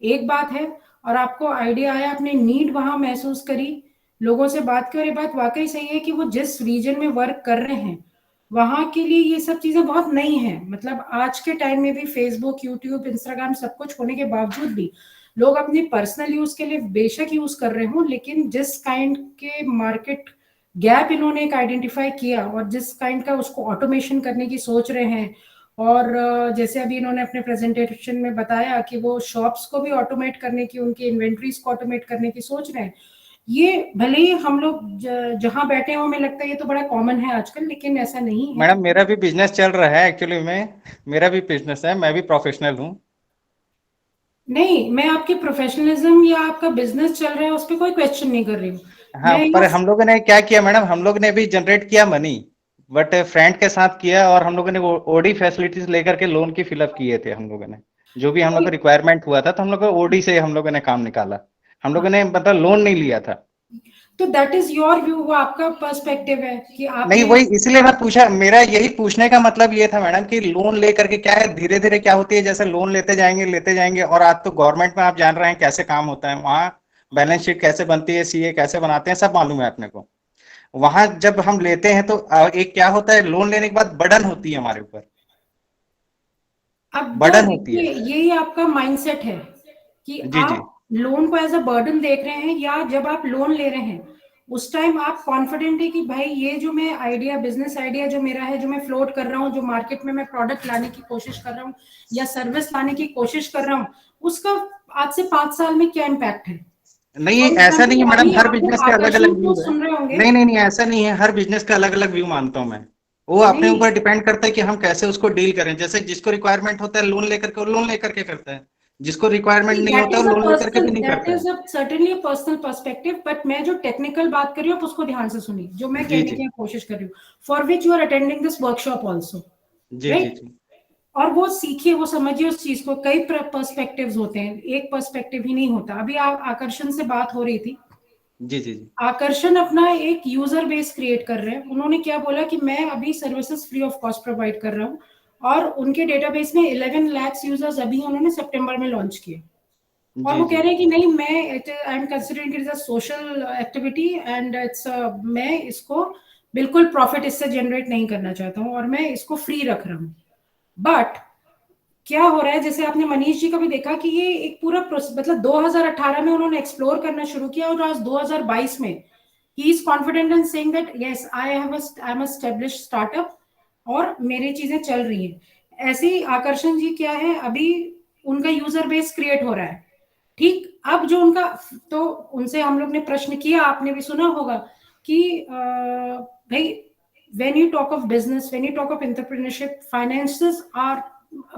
S2: एक बात है, और आपको आइडिया आया, आपने नीड वहां महसूस करी, लोगों से बात की और ये बात वाकई सही है कि वो जिस रीजन में वर्क कर रहे हैं वहां के लिए ये सब चीजें बहुत नई हैं। मतलब आज के टाइम में भी फेसबुक, यूट्यूब, इंस्टाग्राम सब कुछ होने के बावजूद भी लोग अपनी पर्सनल यूज के लिए बेशक यूज कर रहे हो, लेकिन जिस काइंड के मार्केट गैप इन्होंने एक आइडेंटिफाई किया और जिस काइंड का उसको ऑटोमेशन करने की सोच रहे हैं, और जैसे अभी इन्होंने अपने प्रेजेंटेशन में बताया कि वो शॉप्स को भी ऑटोमेट करने की, उनकी इन्वेंट्रीज को ऑटोमेट करने की सोच रहे हैं। ये भले ही हम लोग जहां बैठे हो हमें लगता है ये तो बड़ा कॉमन है आजकल, लेकिन ऐसा नहीं है।
S4: मैडम मेरा भी बिजनेस चल रहा है एक्चुअली में, मेरा भी बिजनेस है, मैं भी प्रोफेशनल हूँ।
S2: नहीं, मैं आपके प्रोफेशनलिज्म या आपका बिजनेस चल रहा है उस पर कोई क्वेश्चन नहीं कर रही हूँ।
S4: हाँ, पर हम लोगों ने क्या किया मैडम, हम लोग ने भी जनरेट किया मनी, बट फ्रेंड के साथ किया और हम लोगों ने वो ओडी फैसिलिटीज लेकर के लोन की फिलअप किए थे। हम लोगों ने जो भी हम लोग को रिक्वायरमेंट हुआ था तो हम लोग को ओडी से हम लोगों ने काम निकाला, हम लोगों ने मतलब लोन नहीं लिया था।
S2: तो दैट इज योर व्यू, वो आपका पर्सपेक्टिव है कि आप
S4: नहीं, वही इसलिए मैं पूछा, मेरा यही पूछने का मतलब ये था मैडम कि लोन लेकर के क्या है, धीरे धीरे क्या होती है, जैसे लोन लेते जाएंगे और आज तो गवर्नमेंट में आप जान रहे हैं कैसे काम होता है, वहाँ बैलेंस शीट कैसे बनती है, सीए कैसे बनाते हैं, सब मालूम है अपने को। वहां जब हम लेते हैं तो एक क्या होता है, लोन लेने के बाद बर्डन होती है हमारे ऊपर,
S2: अब
S4: बर्डन होती है।
S2: यही आपका माइंडसेट है कि
S4: जी जी
S2: आप लोन को एज अ बर्डन देख रहे हैं, या जब आप लोन ले रहे हैं उस टाइम आप कॉन्फिडेंट है कि भाई ये जो मैं आइडिया, बिजनेस आइडिया जो मेरा है, जो मैं फ्लोट कर रहा हूँ, जो मार्केट में मैं प्रोडक्ट लाने की कोशिश कर रहा हूँ या सर्विस लाने की कोशिश कर रहा हूँ, उसका आज से 5 साल में क्या इम्पैक्ट है।
S4: नहीं, ऐसा नहीं है मैडम, हर बिजनेस का अलग अलग व्यू है।
S2: सुन रहे होंगे।
S4: नहीं, ऐसा नहीं है, हर बिजनेस का अलग अलग व्यू मानता हूँ मैं। वो अपने ऊपर डिपेंड करता है कि हम कैसे उसको डील करें। जैसे जिसको रिक्वायरमेंट होता है लोन लेकर के, लोन लेकर के करता है, जिसको रिक्वायरमेंट नहीं होता है लोन लेकर के भी नहीं करता है।
S2: सर्टेनली पर्सनल पर्सपेक्टिव, बट मैं जो टेक्निकल बात कर रही हूँ आप उसको ध्यान से सुनिए, जो मैं कहने की कोशिश कर रही हूँ, for which you are attending this workshop also, right. और वो सीखिए, वो समझिए उस चीज को, कई पर्सपेक्टिव्स होते हैं, एक पर्सपेक्टिव ही नहीं होता। अभी आकर्षण से बात हो रही थी,
S4: जी
S2: आकर्षण अपना एक यूजर बेस क्रिएट कर रहे हैं। उन्होंने क्या बोला कि मैं अभी services free of cost provide कर रहा हूँ, और उनके डेटाबेस में 11 लाख यूजर्स अभी उन्होंने सितंबर में लॉन्च किए, और वो कह रहे हैं कि नहीं, मैं I am considering it is a social activity and it's मैं इसको बिल्कुल प्रॉफिट इससे जनरेट नहीं करना चाहता हूँ और मैं इसको फ्री रख रहा हूँ। बट क्या हो रहा है, जैसे आपने मनीष जी का भी देखा कि ये एक पूरा मतलब 2018 में उन्होंने एक्सप्लोर करना शुरू किया और आज 2022 में he is confident in saying that yes I am established startup और मेरी चीजें चल रही हैं। ऐसे ही आकर्षण जी क्या है, अभी उनका यूजर बेस क्रिएट हो रहा है, ठीक। अब जो उनका, तो उनसे हम लोग ने प्रश्न किया, आपने भी सुना होगा कि भाई when you talk of business, when you talk of entrepreneurship, finances are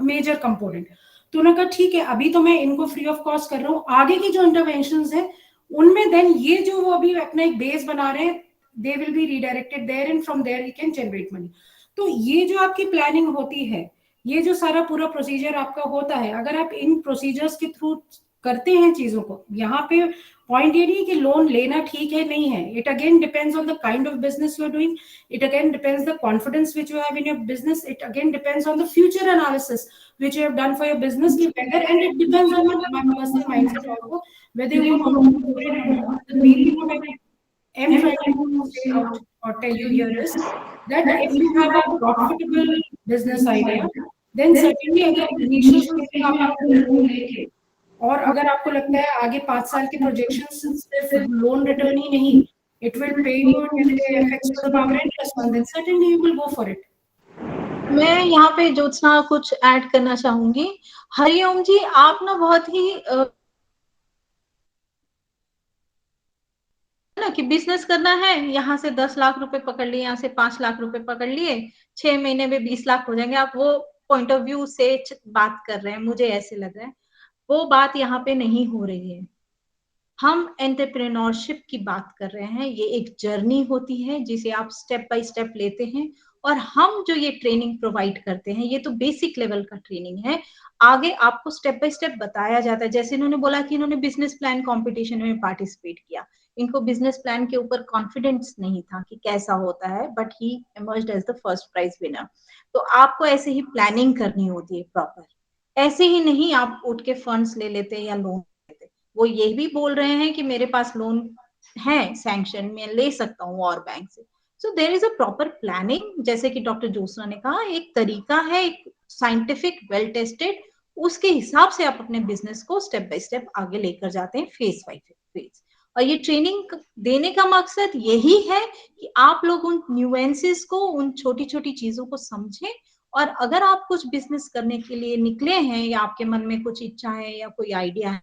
S2: major component. तो उन्होंने कहा ठीक है, अभी तो मैं इनको फ्री ऑफ कॉस्ट कर रहा हूँ, आगे की जो इंटरवेंशंस है उनमें देन ये जो वो अभी अपना एक बेस बना रहे हैं, they will be redirected there and from there you can generate money. तो ये जो आपकी प्लानिंग होती है, ये जो सारा पूरा प्रोसीजर आपका होता है, अगर आप इन प्रोसीजर्स के थ्रू करते हैं चीजों को, यहाँ पे पॉइंट ये नहीं है कि लोन लेना ठीक है नहीं है, it again depends on the kind of business you are doing, it again depends the confidence which you have in your business, it again depends on the future analysis which you have done for your business की whether, and it depends on your personal mindset also whether you want to do it. The main thing what I am trying to say out or tell you here is that if you have a profitable business idea, then certainly अगर initial stage में आप loan लेके, और अगर आपको लगता है आगे 5 साल के प्रोजेक्शन सिर्फ लोन रिटर्न ही नहीं, it will pay you and affects the power interest, then certainly you will go for it.
S5: मैं यहाँ पे ज्योत्सना कुछ ऐड करना चाहूंगी। हरिओम जी, आप ना बहुत ही ना कि बिजनेस करना है, यहाँ से 10 लाख रुपए पकड़ लिए, यहाँ से 5 लाख रुपए पकड़ लिए, 6 महीने में 20 लाख हो जाएंगे। आप वो पॉइंट ऑफ व्यू से बात कर रहे हैं, मुझे ऐसे लग रहा है वो बात यहाँ पे नहीं हो रही है। हम एंटरप्रेन्योरशिप की बात कर रहे हैं। ये एक जर्नी होती है जिसे आप स्टेप बाय स्टेप लेते हैं, और हम जो ये ट्रेनिंग प्रोवाइड करते हैं ये तो बेसिक लेवल का ट्रेनिंग है। आगे आपको स्टेप बाय स्टेप बताया जाता है। जैसे इन्होंने बोला कि इन्होंने बिजनेस प्लान कंपटीशन में पार्टिसिपेट किया, इनको बिजनेस प्लान के ऊपर कॉन्फिडेंस नहीं था कि कैसा होता है, but he emerged as the first prize winner. तो आपको ऐसे ही प्लानिंग करनी होती है प्रॉपर। ऐसे ही नहीं आप उठ के फंड्स ले लेते या लोन लेते। वो ये भी बोल रहे हैं कि मेरे पास लोन है सैंक्शन, मैं ले सकता हूँ और बैंक से। So there is a proper planning. जैसे कि डॉक्टर ज्योत्सना ने कहा, एक तरीका है, एक साइंटिफिक वेल टेस्टेड, उसके हिसाब से आप अपने बिजनेस को स्टेप बाय स्टेप आगे लेकर जाते हैं, फेज बाय फेज। और ये ट्रेनिंग देने का मकसद यही है कि आप लोग उन न्यूएंसेस को, उन छोटी छोटी चीजों को समझें, और अगर आप कुछ बिजनेस करने के लिए निकले हैं या आपके मन में कुछ इच्छा है या कोई आइडिया है,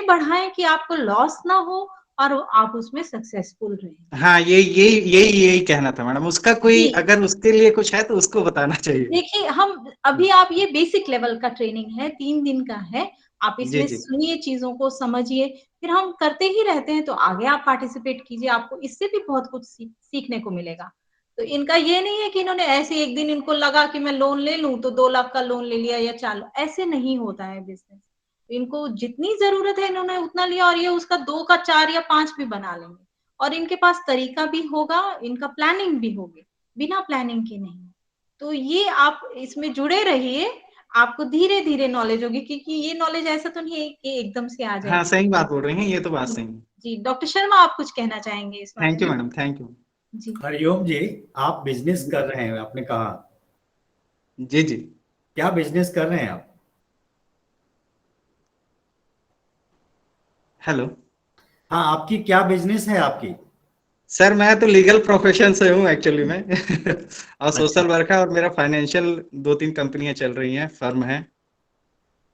S5: बढ़ाएं कि आपको लॉस ना हो और आप उसमें सक्सेसफुल रहें।
S4: हाँ, यही कहना था मैडम। उसका कोई
S5: जी,
S4: अगर उसके लिए कुछ है तो उसको बताना चाहिए।
S5: देखिए हम अभी, आप ये बेसिक लेवल का ट्रेनिंग है, 3 दिन का है। आप
S4: जी
S5: इसमें
S4: जी।
S5: सुनिए, चीजों को समझिए, फिर हम करते ही रहते हैं, तो आगे आप पार्टिसिपेट कीजिए, आपको इससे भी बहुत कुछ सीखने को मिलेगा। तो इनका ये नहीं है कि इन्होंने ऐसे एक दिन इनको लगा कि मैं लोन ले लूं तो 2 लाख का लोन ले लिया या 4 लाख, ऐसे नहीं होता है बिजनेस। इनको जितनी जरूरत है इन्होंने उतना लिया, और ये उसका 2 का 4 या 5 भी बना लेंगे। और इनके पास तरीका भी होगा, इनका प्लानिंग भी होगी, बिना प्लानिंग के नहीं। तो ये आप इसमें जुड़े रहिए, आपको धीरे धीरे नॉलेज होगी, क्योंकि ये नॉलेज ऐसा तो नहीं है कि एकदम से आ
S4: हाँ,
S5: जाएगी।
S4: सही बात बोल रही हैं, ये तो बात सही है।
S5: जी, डॉक्टर शर्मा, आप कुछ कहना चाहेंगे इस बारे
S4: थैंक यू
S5: में?
S4: Madam, thank you.
S5: जी,
S1: हरिओम जी, आप बिजनेस कर रहे हैं, आपने कहा,
S4: जी जी।
S1: क्या बिजनेस कर रहे हैं आप?
S4: हेलो
S1: हाँ, आपकी क्या बिजनेस है आपकी?
S4: सर, मैं तो लीगल प्रोफेशन से हूँ एक्चुअली में और
S1: अच्छा,
S4: सोशल वर्क है, और मेरा फाइनेंशियल 2-3 कंपनियां चल रही हैं, फर्म है।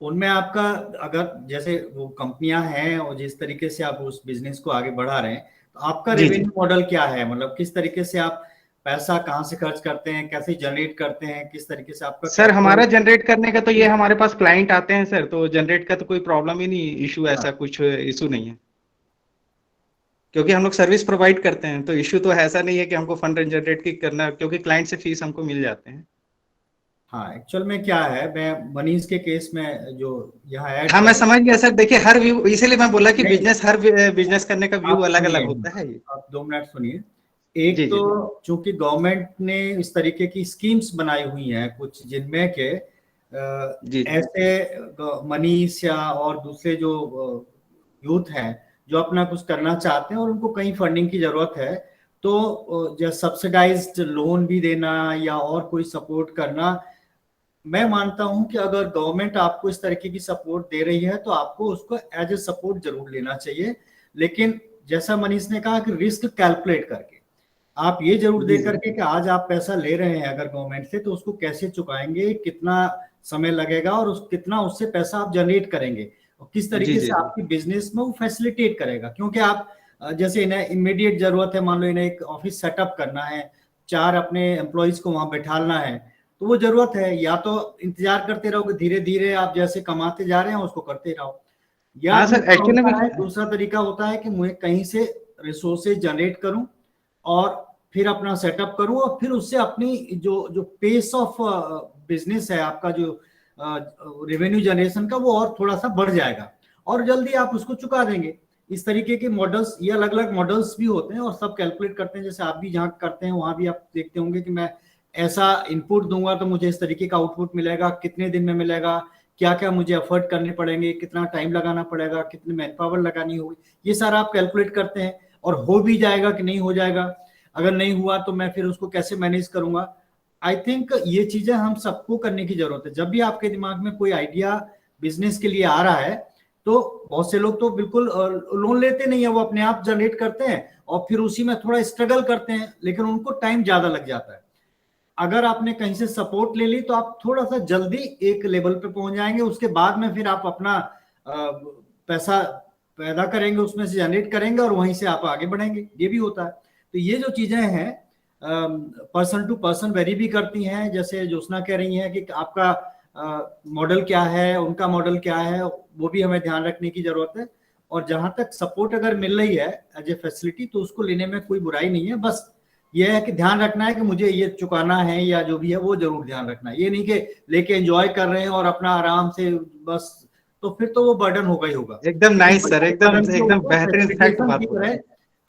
S1: उनमें आपका, अगर जैसे वो कंपनियां हैं और जिस तरीके से आप उस बिजनेस को आगे बढ़ा रहे हैं, तो आपका
S4: जी जी।
S1: रेवेन्यू मॉडल क्या है? मतलब किस तरीके से आप पैसा कहाँ से खर्च करते हैं, कैसे जनरेट करते हैं, किस तरीके से आपका
S4: सर,
S1: कैपिटल?
S4: हमारा जनरेट करने का तो ये, हमारे पास क्लाइंट आते हैं सर, तो जनरेट का तो कोई प्रॉब्लम ही नहीं, इशू, ऐसा कुछ इशू नहीं है, क्योंकि हम लोग सर्विस प्रोवाइड करते हैं। तो इशू तो ऐसा नहीं है कि हमको फंड जनरेट की करना, क्योंकि क्लाइंट से फीस हमको मिल जाते हैं।
S1: हाँ, एक्चुअल में क्या है, मैं मनीष के केस में जो यहाँ ऐड
S4: हाँ, मैं
S1: करूँ।
S4: समझ गया सर। देखिए, हर व्यू, इसीलिए मैं बोला कि
S1: नहीं,
S4: बिजनेस, हर बिजनेस करने का व्यू
S1: आप
S4: अलग अलग
S1: सुनिए,
S4: होता है ये।
S1: आप 2 मिनट सुनिए।
S4: जी
S1: एक
S4: जी।
S1: तो चूंकि गवर्नमेंट ने इस तरीके की स्कीम्स बनाई हुई हैं कुछ, जिनमें के
S4: जी जी।
S1: ऐसे मनीष या और दूसरे जो यूथ हैं जो अपना कुछ करना चाहते हैं और उनको कहीं फंडिंग की जरूरत है, तो जो सब्सिडाइज्ड लोन भी देना या और कोई सपोर्ट करना, मैं मानता हूं कि अगर गवर्नमेंट आपको इस तरीके की सपोर्ट दे रही है तो आपको उसको एज ए सपोर्ट जरूर लेना चाहिए। लेकिन जैसा मनीष ने कहा कि रिस्क कैलकुलेट करके आप ये जरूर
S4: जी
S1: देख
S4: जी।
S1: करके कि आज आप पैसा ले रहे हैं अगर गवर्नमेंट से, तो उसको कैसे चुकाएंगे, कितना समय लगेगा और उस कितना उससे पैसा आप जनरेट करेंगे और किस
S4: जी
S1: तरीके
S4: जी
S1: से
S4: जी।
S1: आपकी बिजनेस में वो फैसिलिटेट करेगा। क्योंकि आप जैसे इन्हें इमीडिएट जरूरत है, मान लो इन्हें एक ऑफिस सेटअप करना है, 4 अपने एम्प्लॉयज को वहां बैठालना है, तो वो जरूरत है, या तो इंतजार करते रहो कि धीरे धीरे आप जैसे कमाते जा रहे हैं उसको करते रहो, या
S4: हाँ सर,
S1: दूसरा
S4: एक्चुअली में
S1: होता है, दूसरा तरीका होता है कि मैं कहीं से रिसोर्सेज जनरेट करूं और फिर अपना सेटअप करूं और फिर उससे अपनी जो जो पेस ऑफ बिजनेस है आपका, जो रेवेन्यू जनरेशन का, वो और थोड़ा सा बढ़ जाएगा और जल्दी आप उसको चुका देंगे। इस तरीके के मॉडल्स, ये अलग अलग मॉडल्स भी होते हैं और सब कैलकुलेट करते हैं। जैसे आप भी जहाँ करते हैं वहां भी आप देखते होंगे कि मैं ऐसा इनपुट दूंगा तो मुझे इस तरीके का आउटपुट मिलेगा, कितने दिन में मिलेगा, क्या क्या मुझे एफर्ट करने पड़ेंगे, कितना टाइम लगाना पड़ेगा, कितनी मैन पावर लगानी होगी, ये सारा आप कैलकुलेट करते हैं। और हो भी जाएगा कि नहीं हो जाएगा, अगर नहीं हुआ तो मैं फिर उसको कैसे मैनेज करूंगा। आई थिंक ये चीजें हम सबको करने की जरूरत है। जब भी आपके दिमाग में कोई आइडिया बिजनेस के लिए आ रहा है, तो बहुत से लोग तो बिल्कुल लोन लेते नहीं है, वो अपने आप जनरेट करते हैं और फिर उसी में थोड़ा स्ट्रगल करते हैं, लेकिन उनको टाइम ज्यादा लग जाता है। अगर आपने कहीं से सपोर्ट ले ली तो आप थोड़ा सा जल्दी एक लेवल पे पहुंच जाएंगे, उसके बाद में फिर आप अपना पैसा पैदा करेंगे, उसमें से जनरेट करेंगे और वहीं से आप आगे बढ़ेंगे, ये भी होता है। तो ये जो चीजें हैं पर्सन टू पर्सन वेरी भी करती हैं। जैसे ज्योत्सना कह रही हैं कि आपका मॉडल क्या है, उनका मॉडल क्या है, वो भी हमें ध्यान रखने की जरूरत है। और जहां तक सपोर्ट अगर मिल रही है एज ए फैसिलिटी तो उसको लेने में कोई बुराई नहीं है। बस ये है कि ध्यान रखना है कि मुझे ये चुकाना है या जो भी है वो जरूर ध्यान रखना है। ये नहीं कि लेके एंजॉय कर रहे हैं और अपना आराम से बस, तो फिर तो वो बर्डन होगा ही होगा।
S4: एकदम नाइस सर, एकदम बेहतरीन फैक्ट बात बोल रहे हैं।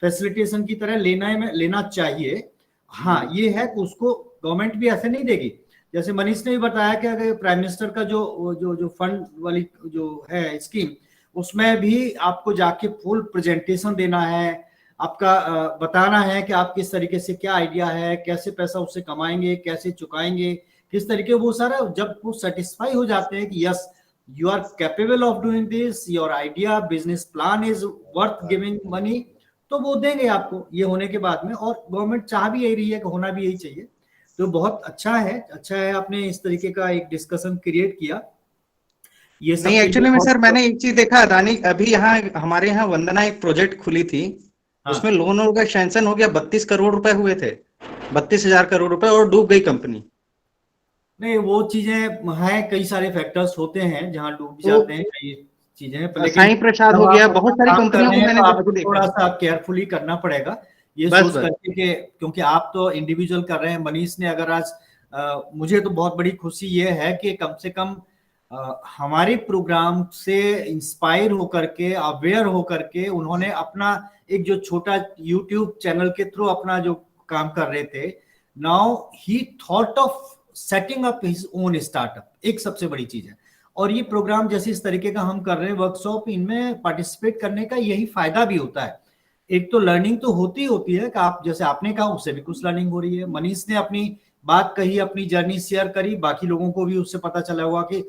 S1: फैसिलिटेशन की तरह लेना चाहिए। हाँ ये है कि उसको गवर्नमेंट भी ऐसे नहीं देगी। जैसे मनीष ने भी बताया कि अगर प्राइम मिनिस्टर का जो फंड वाली जो है स्कीम, उसमें भी आपको जाके फुल प्रेजेंटेशन देना है, आपका बताना है कि आप किस तरीके से, क्या आइडिया है, कैसे पैसा उससे कमाएंगे, कैसे चुकाएंगे, किस तरीके, वो सारा जब वो सेटिस्फाई हो जाते हैं कि yes you are capable of doing this, your idea business plan is worth giving money, तो वो देंगे आपको ये होने के बाद में। और गवर्नमेंट चाह भी यही रही है कि होना भी यही चाहिए। तो बहुत अच्छा है आपने इस तरीके का एक डिस्कशन क्रिएट किया। ये सब
S4: नहीं एक्चुअली में सर मैंने एक चीज देखा अदानी, अभी यहाँ हमारे यहाँ वंदना एक प्रोजेक्ट खुली थी, उसमें लोन का सैंक्शन हो गया, 32 करोड़ रुपए हुए थे, 32,000 करोड़ रुपए, और डूब गई कंपनी।
S1: नहीं वो चीजें हैं, कई सारे फैक्टर्स होते हैं जहां डूब जाते हैं कई चीजें।
S4: साई प्रसाद हो गया, बहुत सारी कंपनियों को मैंने
S1: आपको थोड़ा सा केयरफुली करना पड़ेगा ये सोच करके कि क्योंकि आप तो इंडिविजुअल कर रहे हैं। मनीष ने अगर आज मुझे तो बहुत बड़ी खुशी ये है कि कम से कम हमारे प्रोग्राम से इंस्पायर होकर के, अवेयर होकर के उन्होंने अपना एक जो छोटा यूट्यूब चैनल के थ्रू अपना जो काम कर रहे थे, now he thought of setting up his own startup, एक सबसे बड़ी चीज है। और ये प्रोग्राम जैसे इस तरीके का हम कर रहे हैं वर्कशॉप, इनमें पार्टिसिपेट करने का यही फायदा भी होता है। एक तो लर्निंग तो होती है कि आप जैसे आपने कहा उससे भी कुछ लर्निंग हो रही है। मनीष ने अपनी बात कही, अपनी जर्नी शेयर करी, बाकी लोगों को भी उससे पता चला हुआ कि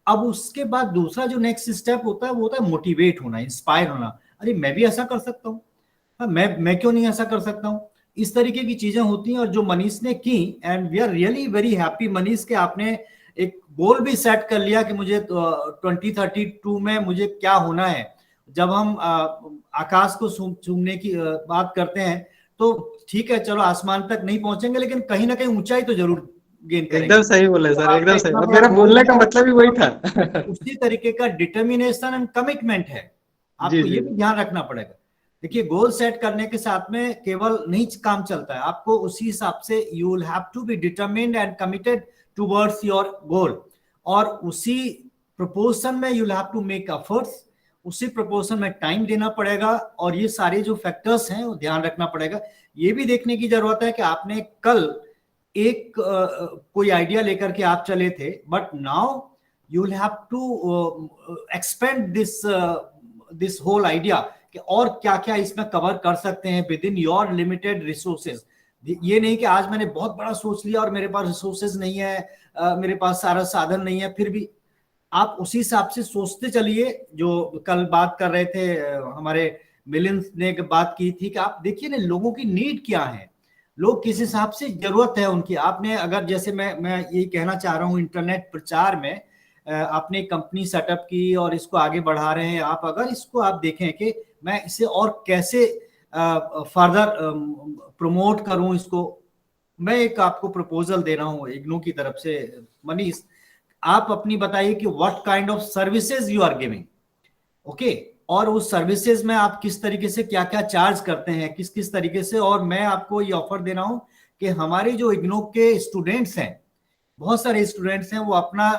S1: अब उसके बाद दूसरा जो नेक्स्ट स्टेप होता है वो होता है मोटिवेट होना, इंस्पायर होना। अरे मैं भी ऐसा कर सकता हूँ, मैं क्यों नहीं ऐसा कर सकता हूँ। इस तरीके की चीजें होती हैं और जो मनीष ने की, and we are really very happy Manish के आपने एक गोल भी सेट कर लिया कि मुझे 2032 में मुझे क्या होना है। जब हम आकाश को चूमने की बात करते हैं तो ठीक है, चलो आसमान तक नहीं पहुंचेंगे लेकिन कहीं ना कहीं ऊंचाई तो जरूर गेन करेंगे।
S4: एकदम सही बोले सर, एकदम सही। मेरा बोलने का मतलब ही वही था।
S1: उसी तरीके का डिटर्मिनेशन एंड कमिटमेंट है, आपको ये भी ध्यान रखना पड़ेगा। देखिए गोल सेट करने के साथ में केवल नहीं काम चलता है, आपको उसी हिसाब से you will have to be determined and committed towards your goal, और उसी प्रोपोर्शन में you will have to make efforts, उसी प्रोपोर्शन में टाइम देना पड़ेगा। और ये सारे जो फैक्टर्स हैं वो ध्यान रखना पड़ेगा। ये भी देखने की जरूरत है कि आपने कल एक कोई आइडिया लेकर के आप चले थे, but now you will have to expand this whole idea कि और क्या क्या इसमें कवर कर सकते हैं within your limited resources. ये नहीं कि आज मैंने बहुत बड़ा सोच लिया और मेरे पास रिसोर्सेज नहीं है, मेरे पास सारा साधन नहीं है, फिर भी आप उसी हिसाब से सोचते चलिए। जो कल बात कर रहे थे हमारे मिलिंद ने बात की थी कि आप देखिए ना लोगों की नीड क्या है, लोग किस हिसाब से जरूरत है उनकी। आपने अगर जैसे मैं यही कहना चाह रहा हूँ, इंटरनेट प्रचार में आपने कंपनी सेटअप की और इसको आगे बढ़ा रहे हैं आप, अगर इसको आप देखें कि मैं इसे और कैसे फर्दर प्रमोट करूं इसको, मैं एक आपको प्रपोजल दे रहा हूं इग्नू की तरफ से। मनीष आप अपनी बताइए कि what kind of services you are giving, okay, और उस सर्विसेज में आप किस तरीके से क्या क्या चार्ज करते हैं, किस किस तरीके से। और मैं आपको ये ऑफर दे रहा हूं कि हमारे जो इग्नू के स्टूडेंट्स हैं, बहुत सारे स्टूडेंट्स हैं, वो अपना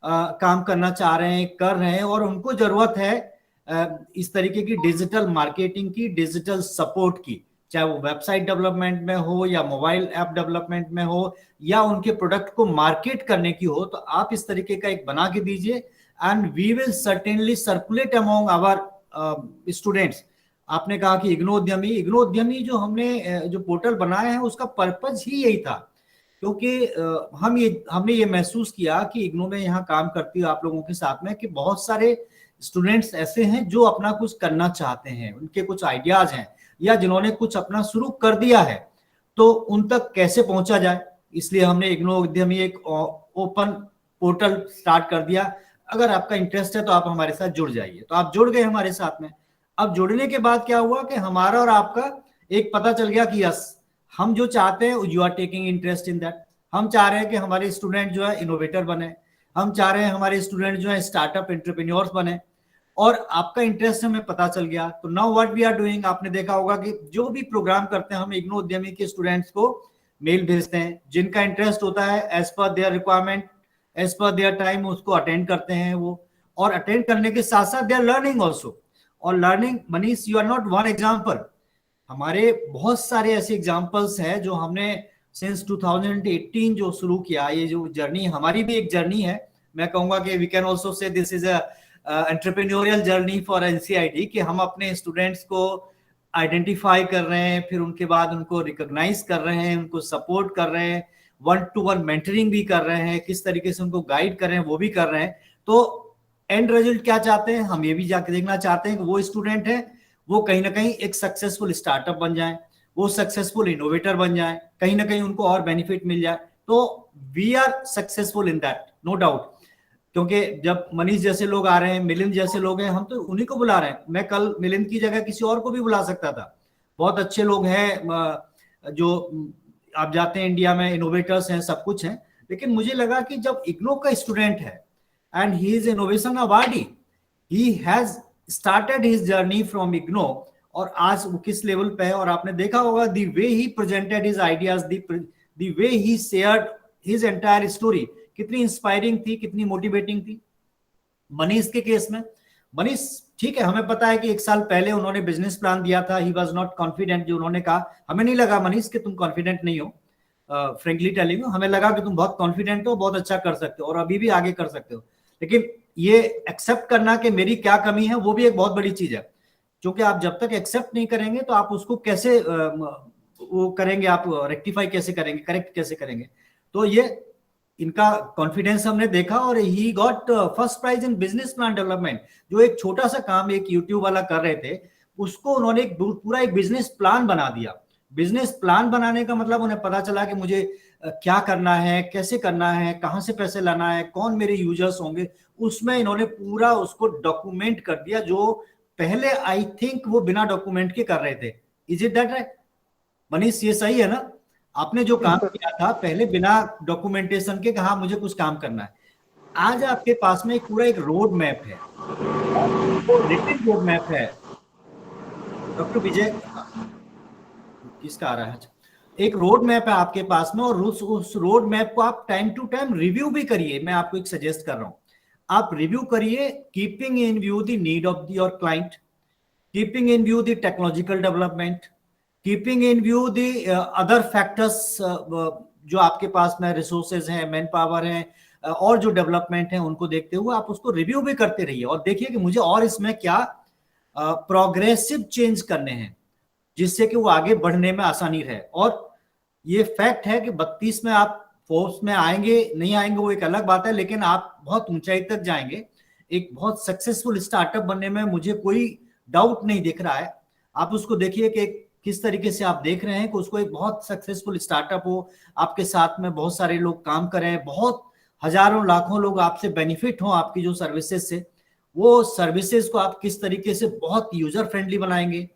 S1: काम करना चाह रहे हैं, कर रहे हैं, और उनको जरूरत है इस तरीके की डिजिटल मार्केटिंग की, डिजिटल सपोर्ट की, चाहे वो वेबसाइट डेवलपमेंट में हो या मोबाइल ऐप डेवलपमेंट में हो या उनके प्रोडक्ट को मार्केट करने की हो। तो आप इस तरीके का एक बना के दीजिए and we will certainly circulate among our students. आपने कहा कि इग्नू उद्यमी जो हमने जो पोर्टल बनाया है उसका पर्पज ही यही था, क्योंकि हमने ये महसूस किया कि इग्नू में यहाँ काम करती है आप लोगों के साथ में कि बहुत सारे स्टूडेंट्स ऐसे हैं जो अपना कुछ करना चाहते हैं, उनके कुछ आइडियाज हैं या जिन्होंने कुछ अपना शुरू कर दिया है, तो उन तक कैसे पहुंचा जाए। इसलिए हमने इग्नो उद्यमी एक ओपन पोर्टल स्टार्ट कर दिया। अगर आपका इंटरेस्ट है तो आप हमारे साथ जुड़ जाइए। तो आप जुड़ गए हमारे साथ में। अब जुड़ने के बाद क्या हुआ कि हमारा और आपका एक पता चल गया कि यस, हम जो चाहते हैं you are taking interest in that. हम चाह रहे हैं कि हमारे स्टूडेंट जो है इनोवेटर बने, हम चाह रहे हैं हमारे स्टूडेंट जो है स्टार्टअप एंटरप्रेन्योर्स बने, और आपका इंटरेस्ट हमें पता चल गया। तो now what we are doing, आपने देखा होगा कि जो भी प्रोग्राम करते हैं हम इग्नो उद्यमी के स्टूडेंट्स को मेल भेजते हैं, जिनका इंटरेस्ट होता है as per their requirement, as per their time उसको अटेंड करते हैं वो, और अटेंड करने के साथ साथ दे आर लर्निंग ऑल्सो। और learning, Manish, you are not one example, हमारे बहुत सारे ऐसे एग्जाम्पल्स हैं जो हमने सिंस 2018 जो शुरू किया। ये जो जर्नी हमारी भी एक जर्नी है, मैं कहूंगा कि we can also say this is entrepreneurial journey for NCID, कि हम अपने स्टूडेंट्स को आइडेंटिफाई कर रहे हैं, फिर उनके बाद उनको रिकॉग्नाइज कर रहे हैं, उनको सपोर्ट कर रहे हैं, 1-to-1 मेंटरिंग भी कर रहे हैं, किस तरीके से उनको गाइड कर रहे हैं वो भी कर रहे हैं। तो एंड रिजल्ट क्या चाहते हैं, हम ये भी जाके देखना चाहते हैं कि वो स्टूडेंट है वो कहीं ना कहीं एक सक्सेसफुल स्टार्टअप बन जाए, वो सक्सेसफुल इनोवेटर बन जाए, कहीं ना कहीं उनको और बेनिफिट मिल जाए। तो we are successful in that, no doubt. क्योंकि जब मनीष जैसे लोग आ रहे हैं, मिलिंद जैसे लोग हैं, हम तो उन्हीं को बुला रहे हैं। मैं कल मिलिंद की जगह किसी और को भी बुला सकता था। बहुत अच्छे लोग हैं जो आप जाते हैं इंडिया में, इनोवेटर्स हैं, सब कुछ हैं, लेकिन मुझे लगा कि जब इग्नो का स्टूडेंट है and he is innovation awardee, he has started his journey from IGNOU, और आज वो किस लेवल पे है। और आपने देखा होगा the way he presented his ideas, the way he shared his entire story, कितनी इंस्पायरिंग थी, कितनी मोटिवेटिंग थी। मनीष के केस में, मनीष ठीक है, हमें पता है कि 1 साल पहले उन्होंने बिजनेस प्लान दिया था, ही वाज नॉट कॉन्फिडेंट। जो उन्होंने कहा, हमें नहीं लगा मनीष कि तुम कॉन्फिडेंट नहीं हो, फ्रेंकली टेलिंग, हमें लगा कि तुम बहुत कॉन्फिडेंट हो, बहुत अच्छा कर सकते हो और अभी भी आगे कर सकते हो। लेकिन ये एक्सेप्ट करना कि मेरी क्या कमी है, वो भी एक बहुत बड़ी चीज है। क्योंकि आप जब तक एक्सेप्ट नहीं करेंगे तो आप उसको कैसे वो करेंगे, आप रेक्टिफाई कैसे करेंगे, करेक्ट कैसे करेंगे। तो ये इनका कॉन्फिडेंस हमने देखा, और he got first prize in business plan development. जो एक छोटा सा काम एक यूट्यूब वाला कर रहे थे, उसको उन्होंने पूरा एक बिजनेस प्लान बना दिया। बिजनेस प्लान बनाने का मतलब उन्हें पता चला कि मुझे क्या करना है, कैसे करना है, कहां से पैसे लाना है, कौन मेरे यूजर्स होंगे, उसमें इन्होंने पूरा उसको डॉक्यूमेंट कर दिया, जो पहले आई थिंक वो बिना डॉक्यूमेंट के कर रहे थे। Is it that right Manish, ये सही है ना? आपने जो काम किया था पहले बिना डॉक्यूमेंटेशन के, कहा मुझे कुछ काम करना है, आज आपके पास में पूरा एक रोड मैप है, रिटन रोड मैप है। डॉक्टर विजय किसका आ रहा है? एक रोड मैप है आपके पास में, और उस रोड मैप को आप टाइम टू टाइम रिव्यू भी करिए। मैं आपको एक सजेस्ट कर रहा हूं, आप रिव्यू करिए, keeping in view the need of your client, keeping in view the technological development, keeping in view the other factors जो आपके पास में रिसोर्सेज हैं, मैन पावर है, और जो डेवलपमेंट है, उनको देखते हुए आप उसको रिव्यू भी करते रहिए और देखिए कि मुझे और इसमें क्या प्रोग्रेसिव चेंज करने हैं, जिससे कि वो आगे बढ़ने में आसानी रहे। और ये फैक्ट है कि 32 में आप फोर्स में आएंगे नहीं आएंगे वो एक अलग बात है, लेकिन आप बहुत ऊंचाई तक जाएंगे। एक बहुत सक्सेसफुल स्टार्टअप बनने में मुझे कोई डाउट नहीं दिख रहा है। आप उसको देखिए कि किस तरीके से आप देख रहे हैं कि उसको एक बहुत सक्सेसफुल स्टार्टअप हो, आपके साथ में बहुत सारे लोग काम करें, बहुत हजारों लाखों लोग आपसे बेनिफिट हो आपकी जो सर्विसेज से। वो सर्विसेज को आप किस तरीके से बहुत यूजर फ्रेंडली बनाएंगे,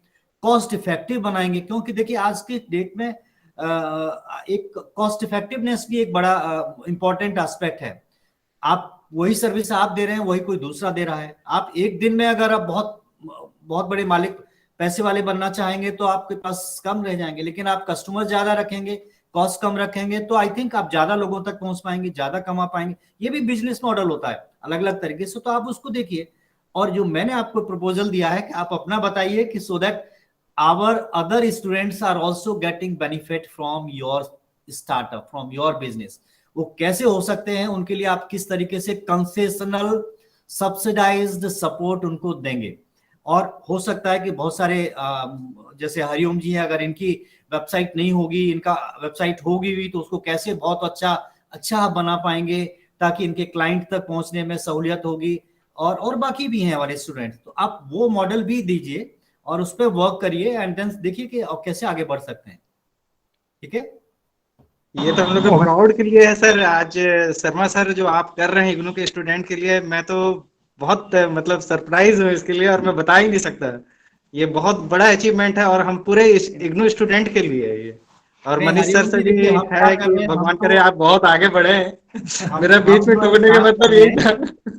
S1: कॉस्ट इफेक्टिव बनाएंगे। क्योंकि देखिए आज के डेट में एक कॉस्ट इफेक्टिवनेस भी एक बड़ा इंपॉर्टेंट एस्पेक्ट है। आप वही सर्विस आप दे रहे हैं, वही कोई दूसरा दे रहा है। आप एक दिन में अगर आप बहुत बड़े मालिक पैसे वाले बनना चाहेंगे तो आपके पास कम रह जाएंगे, लेकिन आप कस्टमर ज्यादा रखेंगे, कॉस्ट कम रखेंगे, तो आई थिंक आप ज्यादा लोगों तक पहुंच पाएंगे, ज्यादा कमा पाएंगे। ये भी बिजनेस मॉडल होता है अलग अलग तरीके से, तो आप उसको देखिए। और जो मैंने आपको प्रपोजल दिया है कि आप अपना बताइए कि so that our other students are also getting benefit from your startup, from your business। वो कैसे हो सकते हैं, उनके लिए आप किस तरीके से कंसेशनल सब्सिडाइज्ड सपोर्ट उनको देंगे। और हो सकता है कि बहुत सारे जैसे हरिओम जी हैं, अगर इनकी वेबसाइट नहीं होगी, इनका वेबसाइट होगी भी, तो उसको कैसे बहुत अच्छा बना पाएंगे ताकि इनके क्लाइंट तक पहुंचने में सहूलियत होगी। और बाकी भी हैं हमारे स्टूडेंट्स, तो आप वो मॉडल भी दीजिए और उस पर वर्क करिए एंड देन देखिए कि कैसे आगे बढ़ सकते हैं। ठीक है,
S4: ये तो हम लोग के प्राउड के लिए है सर। आज शर्मा सर जो आप कर रहे हैं इग्नू के स्टूडेंट के लिए, मैं तो बहुत मतलब सरप्राइज हूँ इसके लिए, और मैं बता ही नहीं सकता। ये बहुत बड़ा अचीवमेंट है, और हम पूरे इग्नू स्टूडेंट के लिए है ये। और
S1: नहीं,
S4: मनीष सर
S1: हरिओम
S4: से
S1: जी,
S4: भी
S1: देखिए हम क्या
S4: है
S1: कर
S4: कि
S1: रहे हैं,
S4: भगवान करे आप बहुत आगे बढ़े हैं। मेरा
S1: हम
S4: बीच में
S1: जो
S4: टूटने का
S1: काम कर
S4: मतलब
S1: रहे
S4: यही
S1: हैं,
S4: था।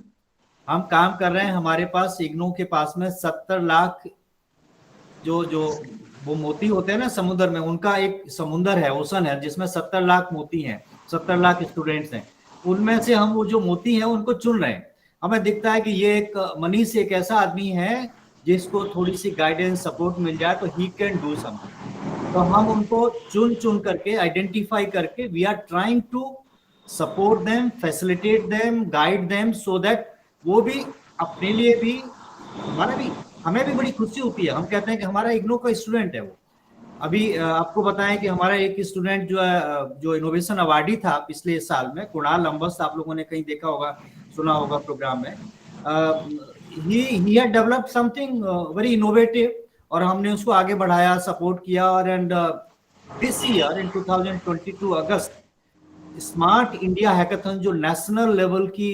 S1: हम काम कर रहे हैं, हमारे पास इग्नू के पास में 70 लाख जो जो वो मोती होते हैं ना समुद्र में, उनका एक समुंदर है, ओशन है, जिसमें 70 लाख मोती हैं, 70 लाख स्टूडेंट्स हैं। उनमें से हम वो जो मोती हैं उनको चुन रहे हैं। हमें दिखता है कि ये एक मनीष एक ऐसा आदमी है जिसको थोड़ी सी गाइडेंस सपोर्ट मिल जाए तो ही कैन डू समथिंग। तो हम उनको चुन चुन करके आइडेंटिफाई करके we are trying to support them, facilitate them, guide them, so that वो भी अपने लिए भी, हमारा भी, हमें भी बड़ी खुशी होती है। हम कहते हैं कि हमारा इग्नू का स्टूडेंट है वो। अभी आपको बताएं कि हमारा एक स्टूडेंट जो है जो इनोवेशन अवार्डी था पिछले साल में, कुणाल अंबस, आप लोगों ने कहीं देखा होगा, सुना होगा प्रोग्राम में। He had developed something very innovative, और हमने उसको आगे बढ़ाया, सपोर्ट किया। और and this year in 2022 August, smart India hackathon जो नेशनल लेवल की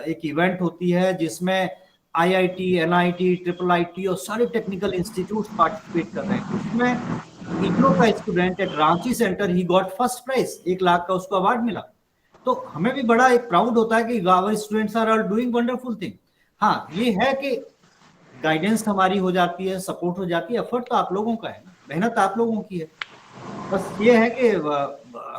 S1: एक इवेंट होती है, जिसमें आईआईटी, एनआईटी, ट्रिपल आईटी और सारे टेक्निकल इंस्टीट्यूट पार्टिसिपेट कर रहे हैं, उसमें इग्नू का student at Ranchi centre he got first prize, 1 lakh का उसको अवार्ड मिला। तो हमें भी बड़ा एक प्राउड होता है कि our students are all doing wonderful thing. हाँ, ये है कि गाइडेंस हमारी हो जाती है, सपोर्ट हो जाती है, एफर्ट तो आप लोगों का है, मेहनत आप लोगों की है। बस ये है कि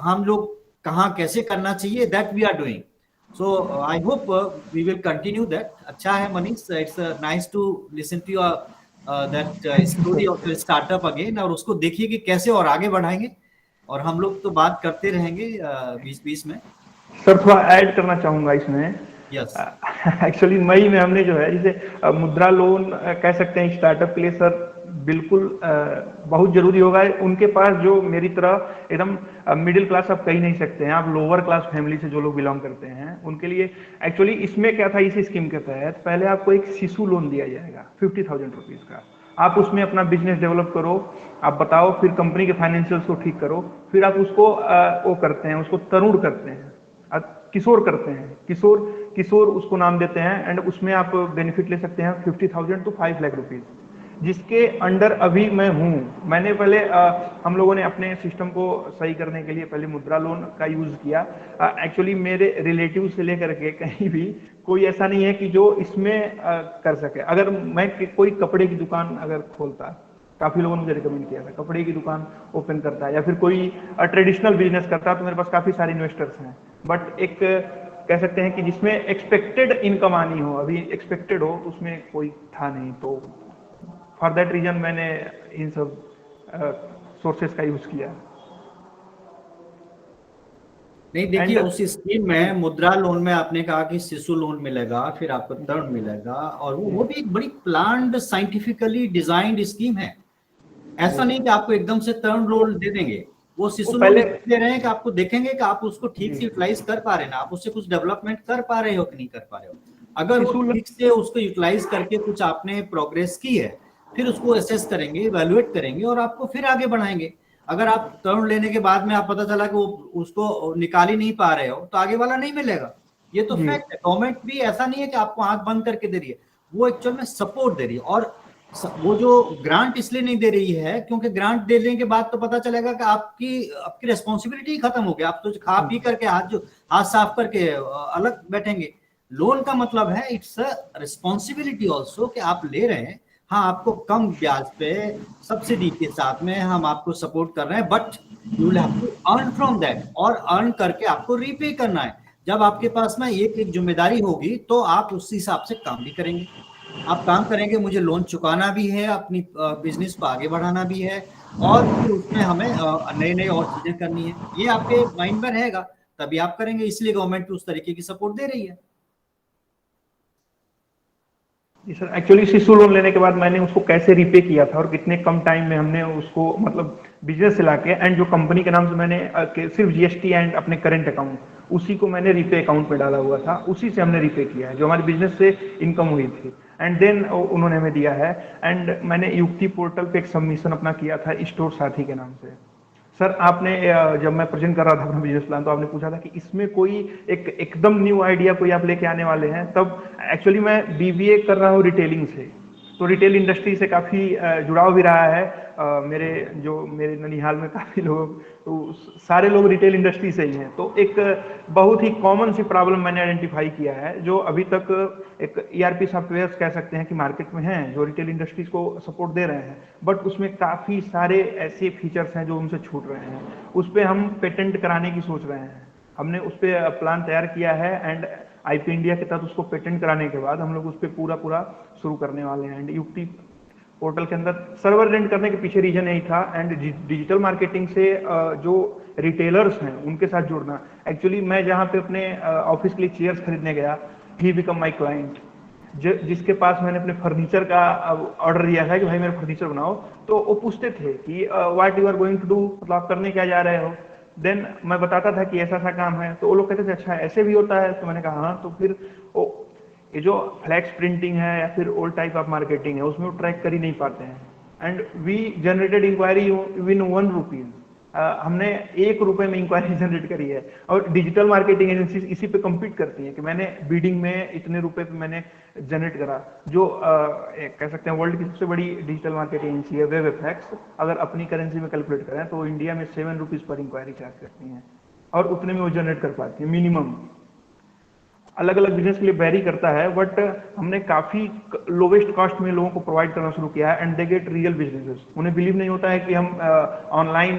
S1: हम लोग कहाँ कैसे करना चाहिए, that we are doing. So I hope we will continue that. अच्छा है Manish, it's nice to listen to your that story of your startup again, और उसको देखिए कि कैसे और आगे बढ़ाएंगे। और हम लोग तो बात करते रहेंगे बीच बीच में।
S3: सर थोड़ा ऐड करना चाहूंगा इसमें।
S1: यस,
S3: एक्चुअली मई में हमने जो है जैसे मुद्रा लोन कह सकते हैं स्टार्टअप के लिए सर बिल्कुल बहुत जरूरी होगा। उनके पास जो मेरी तरह एकदम मिडिल क्लास आप कह ही नहीं सकते हैं, आप लोअर क्लास फैमिली से जो लोग बिलोंग करते हैं उनके लिए एक्चुअली इसमें क्या था, इस स्कीम के तहत पहले आपको एक शिशु लोन दिया जाएगा 50,000 रुपीज का। आप उसमें अपना बिजनेस डेवलप करो, आप बताओ, फिर कंपनी के फाइनेंशियल्स को ठीक करो, फिर आप उसको वो करते हैं, उसको तरुण करते हैं, किशोर करते हैं, किशोर किशोर उसको नाम देते हैं। एंड उसमें आप बेनिफिट ले सकते हैं 50,000 टू 5 लाख रुपीज, जिसके अंडर अभी मैं हूँ। मैंने पहले हम लोगों ने अपने सिस्टम को सही करने के लिए पहले मुद्रा लोन का यूज किया। एक्चुअली मेरे रिलेटिव से लेकर के कहीं भी कोई ऐसा नहीं है कि जो इसमें कर सके। अगर मैं कोई कपड़े की दुकान अगर खोलता, काफी लोगों ने मुझे रिकमेंड किया था, कपड़े की दुकान ओपन करता है या फिर कोई ट्रेडिशनल बिजनेस करता है, तो मेरे पास काफी सारे इन्वेस्टर्स हैं। बट एक कह सकते हैं कि जिसमें एक्सपेक्टेड इनकम आनी हो, अभी एक्सपेक्टेड हो, उसमें कोई था नहीं। तो फॉर दैट रीजन मैंने इन सब सोर्सेस का यूज किया।
S1: नहीं देखिए,
S3: एंड
S1: उस स्कीम में मुद्रा लोन में आपने कहा कि शिशु लोन मिलेगा, फिर आपको टर्म मिलेगा, और वो भी एक बड़ी प्लान्ड साइंटिफिकली डिजाइंड स्कीम है। ऐसा नहीं कि आपको एकदम से टर्म लोन दे देंगे। वो शिशु लोन
S3: पहले
S1: दे रहे हैं कि आपको देखेंगे कि आप उसको ठीक से यूटिलाइज कर पा रहे हैं ना, आप उससे कुछ डेवलपमेंट कर पा रहे हो कि नहीं कर पा रहे हो। अगर वो ठीक से उसको यूटिलाइज करके कुछ आपने प्रोग्रेस की है, फिर उसको असेस करेंगे, इवैल्यूएट करेंगे, और आपको फिर आगे बढ़ाएंगे। अगर आप टर्म लेने के बाद में आप पता चला कि वो उसको निकाल ही नहीं पा रहे हो, तो आगे वाला नहीं मिलेगा। ये तो फैक्ट है। गवर्नमेंट भी ऐसा नहीं है कि आपको आंख बंद करके दे रही है, वो एक्चुअल में सपोर्ट दे रही है। और वो जो ग्रांट इसलिए नहीं दे रही है क्योंकि ग्रांट देने के बाद तो पता चलेगा कि आपकी रिस्पॉन्सिबिलिटी खत्म हो गया, आप तो खा पी करके हाथ साफ करके अलग बैठेंगे। लोन का मतलब है इट्स अ रिस्पॉन्सिबिलिटी ऑल्सो कि आप ले रहे हैं। हाँ, आपको कम ब्याज पे सब्सिडी के साथ में हम आपको सपोर्ट कर रहे हैं, but you will have to earn from that, और अर्न करके आपको रीपे करना है। जब आपके पास में एक जिम्मेदारी होगी तो आप उस हिसाब से काम भी करेंगे। आप काम करेंगे, मुझे लोन चुकाना भी है, अपनी बिजनेस को आगे बढ़ाना भी है, और फिर उसमें हमें नए नए और चीजें करनी है। ये आपके माइंड में रहेगा, तभी आप करेंगे। इसलिए गवर्नमेंट उस तरीके की सपोर्ट दे रही है।
S3: सर एक्चुअली शिशु लोन लेने के बाद मैंने उसको कैसे रिपे किया था और कितने कम टाइम में हमने उसको मतलब बिजनेस से लाके, एंड जो कंपनी के नाम से मैंने सिर्फ जीएसटी एंड अपने करंट अकाउंट उसी को मैंने रिपे अकाउंट में डाला हुआ था, उसी से हमने रिपे किया है जो हमारे बिजनेस से इनकम हुई थी। एंड देन उन्होंने हमें दिया है। एंड मैंने युक्ति पोर्टल पे एक सबमिशन अपना किया था स्टोर साथी के नाम से। सर आपने जब मैं प्रेजेंट कर रहा था अपना बिजनेस प्लान तो आपने पूछा था कि इसमें कोई एकदम न्यू आइडिया कोई आप लेके आने वाले हैं, तब एक्चुअली मैं बीबीए कर रहा हूँ रिटेलिंग से, तो रिटेल इंडस्ट्री से काफ़ी जुड़ाव भी रहा है। मेरे ननिहाल में काफ़ी लोग, तो सारे लोग रिटेल इंडस्ट्री से ही हैं। तो एक बहुत ही कॉमन सी प्रॉब्लम मैंने आइडेंटिफाई किया है, जो अभी तक एक ERP सॉफ्टवेयर कह सकते हैं कि मार्केट में हैं जो रिटेल इंडस्ट्रीज को सपोर्ट दे रहे हैं, बट उसमें काफ़ी सारे ऐसे फीचर्स हैं जो उनसे छूट रहे हैं। उस पर हम पेटेंट कराने की सोच रहे हैं। हमने उस पर प्लान तैयार किया है एंड IP इंडिया के तहत उसको पेटेंट कराने के बाद हम लोग उस पर पूरा शुरू करने वाले हैं। एंड UT पोर्टल के अंदर सर्वर रेंट करने के पीछे रीजन यही था, एंड डिजिटल मार्केटिंग से जो रिटेलर्स हैं उनके साथ जुड़ना। एक्चुअली मैं जहाँ पे अपने ऑफिस के लिए चेयर्स खरीदने गया, ही बिकम माई क्लाइंट, जिसके पास मैंने अपने फर्नीचर का ऑर्डर दिया था कि भाई मेरा फर्नीचर बनाओ, तो वो पूछते थे कि what you are going to do, मतलब आप करने क्या जा रहे हो। देन मैं बताता था कि ऐसा ऐसा काम है, तो वो लोग कहते थे अच्छा ऐसे भी होता है, तो मैंने कहा हाँ। तो फिर ये जो फ्लैक्स प्रिंटिंग है या फिर ओल्ड टाइप ऑफ मार्केटिंग है, उसमें वो ट्रैक कर ही नहीं पाते हैं। And we generated inquiry win 1 rupees. हमने 1 रुपए में इंक्वायरी जनरेट करी है, और डिजिटल मार्केटिंग एजेंसीज इसी पे कम्पीट करती हैं कि मैंने बीडिंग में इतने रुपए पे मैंने जनरेट करा। जो कह सकते हैं वर्ल्ड की सबसे बड़ी डिजिटल मार्केटिंग एजेंसी है वेबएफएक्स, अगर अपनी करेंसी में कैलकुलेट करें तो इंडिया में 7 रुपीज पर इंक्वायरी चार्ज करती हैं, और उतने में वो जनरेट कर पाती है मिनिमम। अलग अलग बिजनेस के लिए वेरी करता है, बट हमने काफी लोवेस्ट कॉस्ट में लोगों को प्रोवाइड करना शुरू किया है, and they get real businesses. उन्हें बिलीव नहीं होता है कि हम ऑनलाइन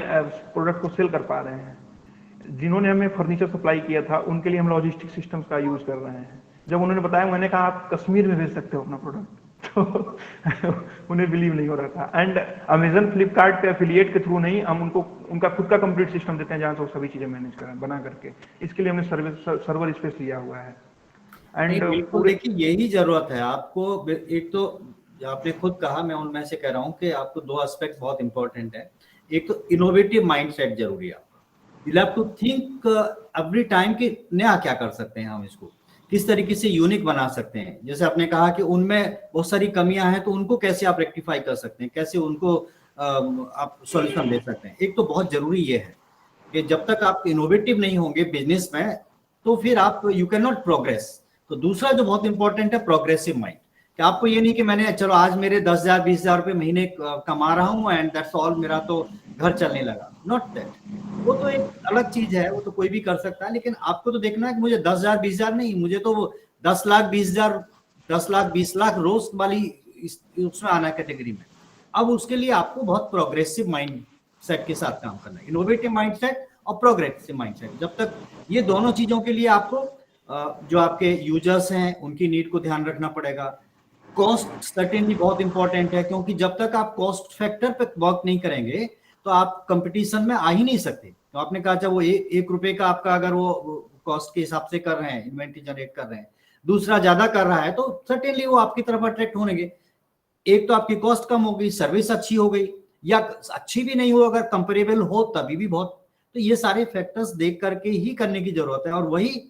S3: प्रोडक्ट को सेल कर पा रहे हैं। जिन्होंने हमें फर्नीचर सप्लाई किया था उनके लिए हम लॉजिस्टिक सिस्टम्स का यूज कर रहे हैं। जब उन्होंने बताया, मैंने कहा आप कश्मीर में भेज सकते हो अपना प्रोडक्ट, तो उन्हें बिलीव नहीं हो रहा था। एंड अमेजन फ्लिपकार्ट के एफिलिएट के थ्रू नहीं, हम उनका खुद का कंप्लीट सिस्टम देते हैं जहाँ से वो सभी चीजें मैनेज करें बना करके। इसके लिए हमने सर्वर स्पेस लिया हुआ है।
S1: एंड बिल्कुल देखिए यही जरूरत है आपको। एक तो आपने खुद कहा, मैं उनमें से कह रहा हूँ कि आपको 2 एस्पेक्ट बहुत इंपॉर्टेंट है। एक तो इनोवेटिव माइंडसेट जरूरी है। You have to think every time कि नया क्या कर सकते हैं, हम इसको किस तरीके से यूनिक बना सकते हैं। जैसे आपने कहा कि उनमें बहुत सारी कमियां हैं, तो उनको कैसे आप रेक्टिफाई कर सकते हैं, कैसे उनको आप सॉल्यूशन दे सकते हैं। एक तो बहुत जरूरी ये है कि जब तक आप इनोवेटिव नहीं होंगे बिजनेस में, तो फिर आप यू कैन नॉट प्रोग्रेस। तो दूसरा जो बहुत इंपॉर्टेंट है, प्रोग्रेसिव माइंड, कि आपको ये नहीं कि मैंने चलो आज मेरे 10,000 20,000 रुपए महीने कमा रहा हूँ एंड दैट्स ऑल, मेरा तो घर चलने लगा। Not that. वो तो एक अलग चीज है, वो तो कोई भी कर सकता है, लेकिन आपको तो देखना है कि मुझे 10,000 20,000 नहीं, मुझे तो वो 10 लाख 20,000 10 लाख 20 लाख रोज वाली उसमें आना कैटेगरी में। अब उसके लिए आपको बहुत प्रोग्रेसिव माइंड सेट के साथ काम करना है, इनोवेटिव माइंड सेट और प्रोग्रेसिव माइंड सेट। जब तक ये दोनों चीजों के लिए आपको जो आपके यूजर्स हैं उनकी नीड को ध्यान रखना पड़ेगा। कॉस्ट सर्टेनली बहुत इंपॉर्टेंट है, क्योंकि जब तक आप कॉस्ट फैक्टर पे वर्क नहीं करेंगे तो आप कंपटीशन में आ ही नहीं सकते। तो आपने कहा जब वो 1 रुपए का आपका अगर वो कॉस्ट के हिसाब से कर रहे हैं, इन्वेंट्री जनरेट कर रहे हैं, दूसरा ज्यादा कर रहा है, तो सर्टेनली वो आपकी तरफ अट्रैक्ट होंगे। एक तो आपकी कॉस्ट कम हो गई, सर्विस अच्छी हो गई, या अच्छी भी नहीं हो अगर कंपेरेबल हो तभी भी बहुत। तो ये सारे फैक्टर्स देख करके ही करने की जरूरत है। और वही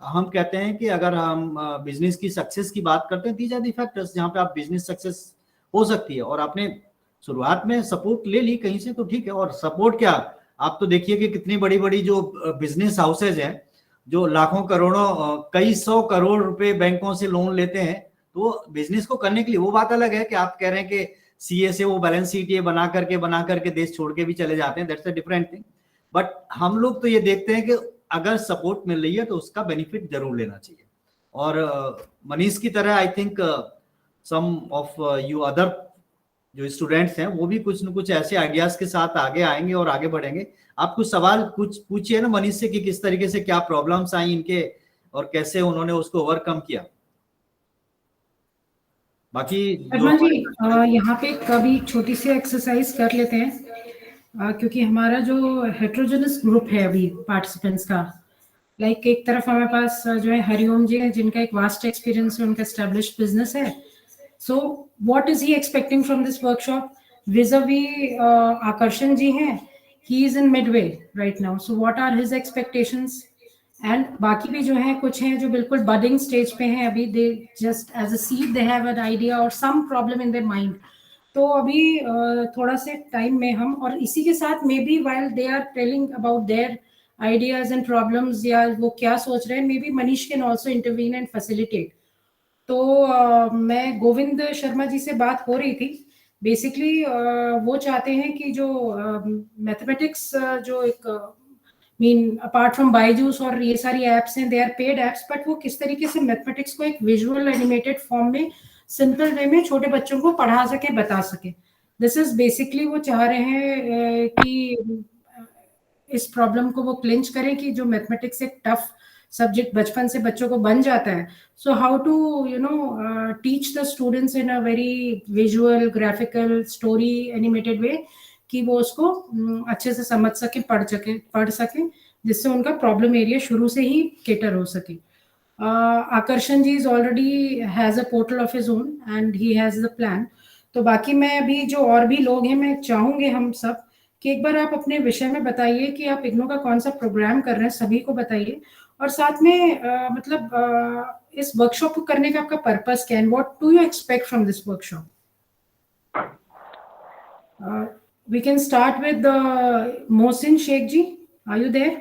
S1: हम कहते हैं कि अगर हम बिजनेस की सक्सेस की बात करते हैं, दीज आर दी फैक्टर्स जहां पे आप बिजनेस सक्सेस हो सकती है। और आपने शुरुआत में सपोर्ट ले ली कहीं से तो ठीक है, और सपोर्ट क्या, आप तो देखिए कि कितनी बड़ी बड़ी जो बिजनेस हाउसेज हैं जो लाखों करोड़ों कई 100 करोड़ रुपए बैंकों से लोन लेते हैं, तो बिजनेस को करने के लिए। वो बात अलग है कि आप कह रहे हैं कि सीए से वो बैलेंस शीट ये बना करके देश छोड़ के भी चले जाते हैं, that's a different thing. But हम लोग तो ये देखते हैं कि अगर सपोर्ट मिल रही है तो उसका बेनिफिट जरूर लेना चाहिए। और मनीष की तरह I think some of you other जो स्टूडेंट्स हैं वो भी कुछ न कुछ ऐसे आइडियाज के साथ आगे आएंगे और आगे बढ़ेंगे। आप कुछ सवाल कुछ पूछिए ना मनीष से कि किस तरीके से क्या प्रॉब्लम्स आई इनके और कैसे उन्होंने उसको ओवरकम किया। बाकी
S2: जी यहाँ पे कभी छोटी सी एक्सरसाइज कर लेते हैं, क्योंकि हमारा जो हेट्रोजेनस ग्रुप है अभी पार्टिसिपेंट्स का, लाइक एक तरफ हमारे पास जो है हरिओम जी है जिनका एक वास्ट एक्सपीरियंस है, उनका एस्टेब्लिश्ड बिजनेस है। So what is he expecting from this workshop? Vis-a-vis Aakarshan ji हैं, he is in midway right now, so what are his expectations? And बाकी भी जो है कुछ हैं जो बिल्कुल बडिंग स्टेज पे हैं अभी, they just as a seed they have an idea और some problem in their mind, तो अभी थोड़ा से टाइम में हम, और इसी के साथ maybe while they are telling about their ideas and problems या वो क्या सोच रहे हैं, maybe Manish can also intervene and facilitate. तो मैं गोविंद शर्मा जी से बात हो रही थी। बेसिकली वो चाहते हैं कि जो मैथमेटिक्स जो एक मीन अपार्ट फ्रॉम बायजूस और ये सारी एप्स हैं, they are paid apps, but वो किस तरीके से मैथमेटिक्स को एक विजुअल एनिमेटेड फॉर्म में सिंपल वे में छोटे बच्चों को पढ़ा सके, बता सके। दिस इज बेसिकली वो चाह रहे हैं कि इस प्रॉब्लम को वो क्लिंच करें कि जो मैथमेटिक्स एक टफ सब्जेक्ट बचपन से बच्चों को बन जाता है, so how to teach the students in a very visual graphical story animated way कि वो उसको अच्छे से समझ सके, पढ़ सके, जिससे उनका प्रॉब्लम एरिया शुरू से ही केटर हो सके। Aakarshan ji is already has a portal of his own and he has the plan. तो बाकी मैं अभी जो और भी लोग हैं, मैं चाहूंगे हम सब कि एक बार आप अपने विषय में बताइए कि आप इग्नू का कौन सा प्रोग्राम कर रहे हैं, सभी को बताइए। और साथ में इस वर्कशॉप को करने का आपका पर्पस क्या है, what do you expect from this workshop? We can start with Mohsin Sheikh ji. Are you there?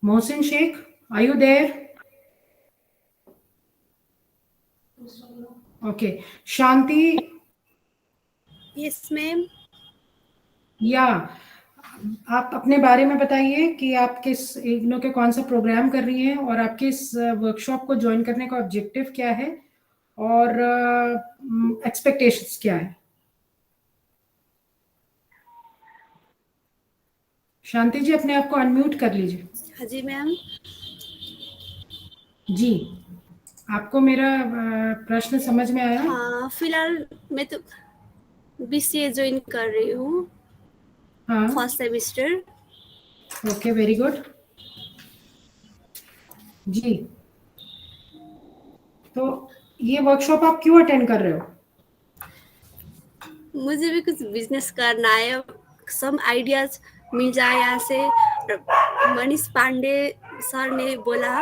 S2: Mohsin Sheikh, are you there? Okay. Shanti.
S6: Yes, ma'am.
S2: या आप अपने बारे में बताइए कि आप किस इग्नू के कौन सा प्रोग्राम कर रही हैं और आपके इस वर्कशॉप को ज्वाइन करने का ऑब्जेक्टिव क्या है और एक्सपेक्टेशंस क्या है। शांति जी, अपने आप को अनम्यूट कर लीजिए।
S6: हाँ जी मैम।
S2: जी, आपको मेरा प्रश्न समझ में आया?
S6: हाँ, फिलहाल मैं तो बीसीए ज्वाइन कर रही हूँ,
S2: हाँ,
S6: first semester.
S2: Okay, very good जी। तो ये वर्कशॉप आप क्यों अटेंड कर रहे हो?
S6: मुझे भी कुछ बिजनेस करना है, सम आइडियाज मिल जाए यहाँ से। मनीष पांडे सर ने बोला,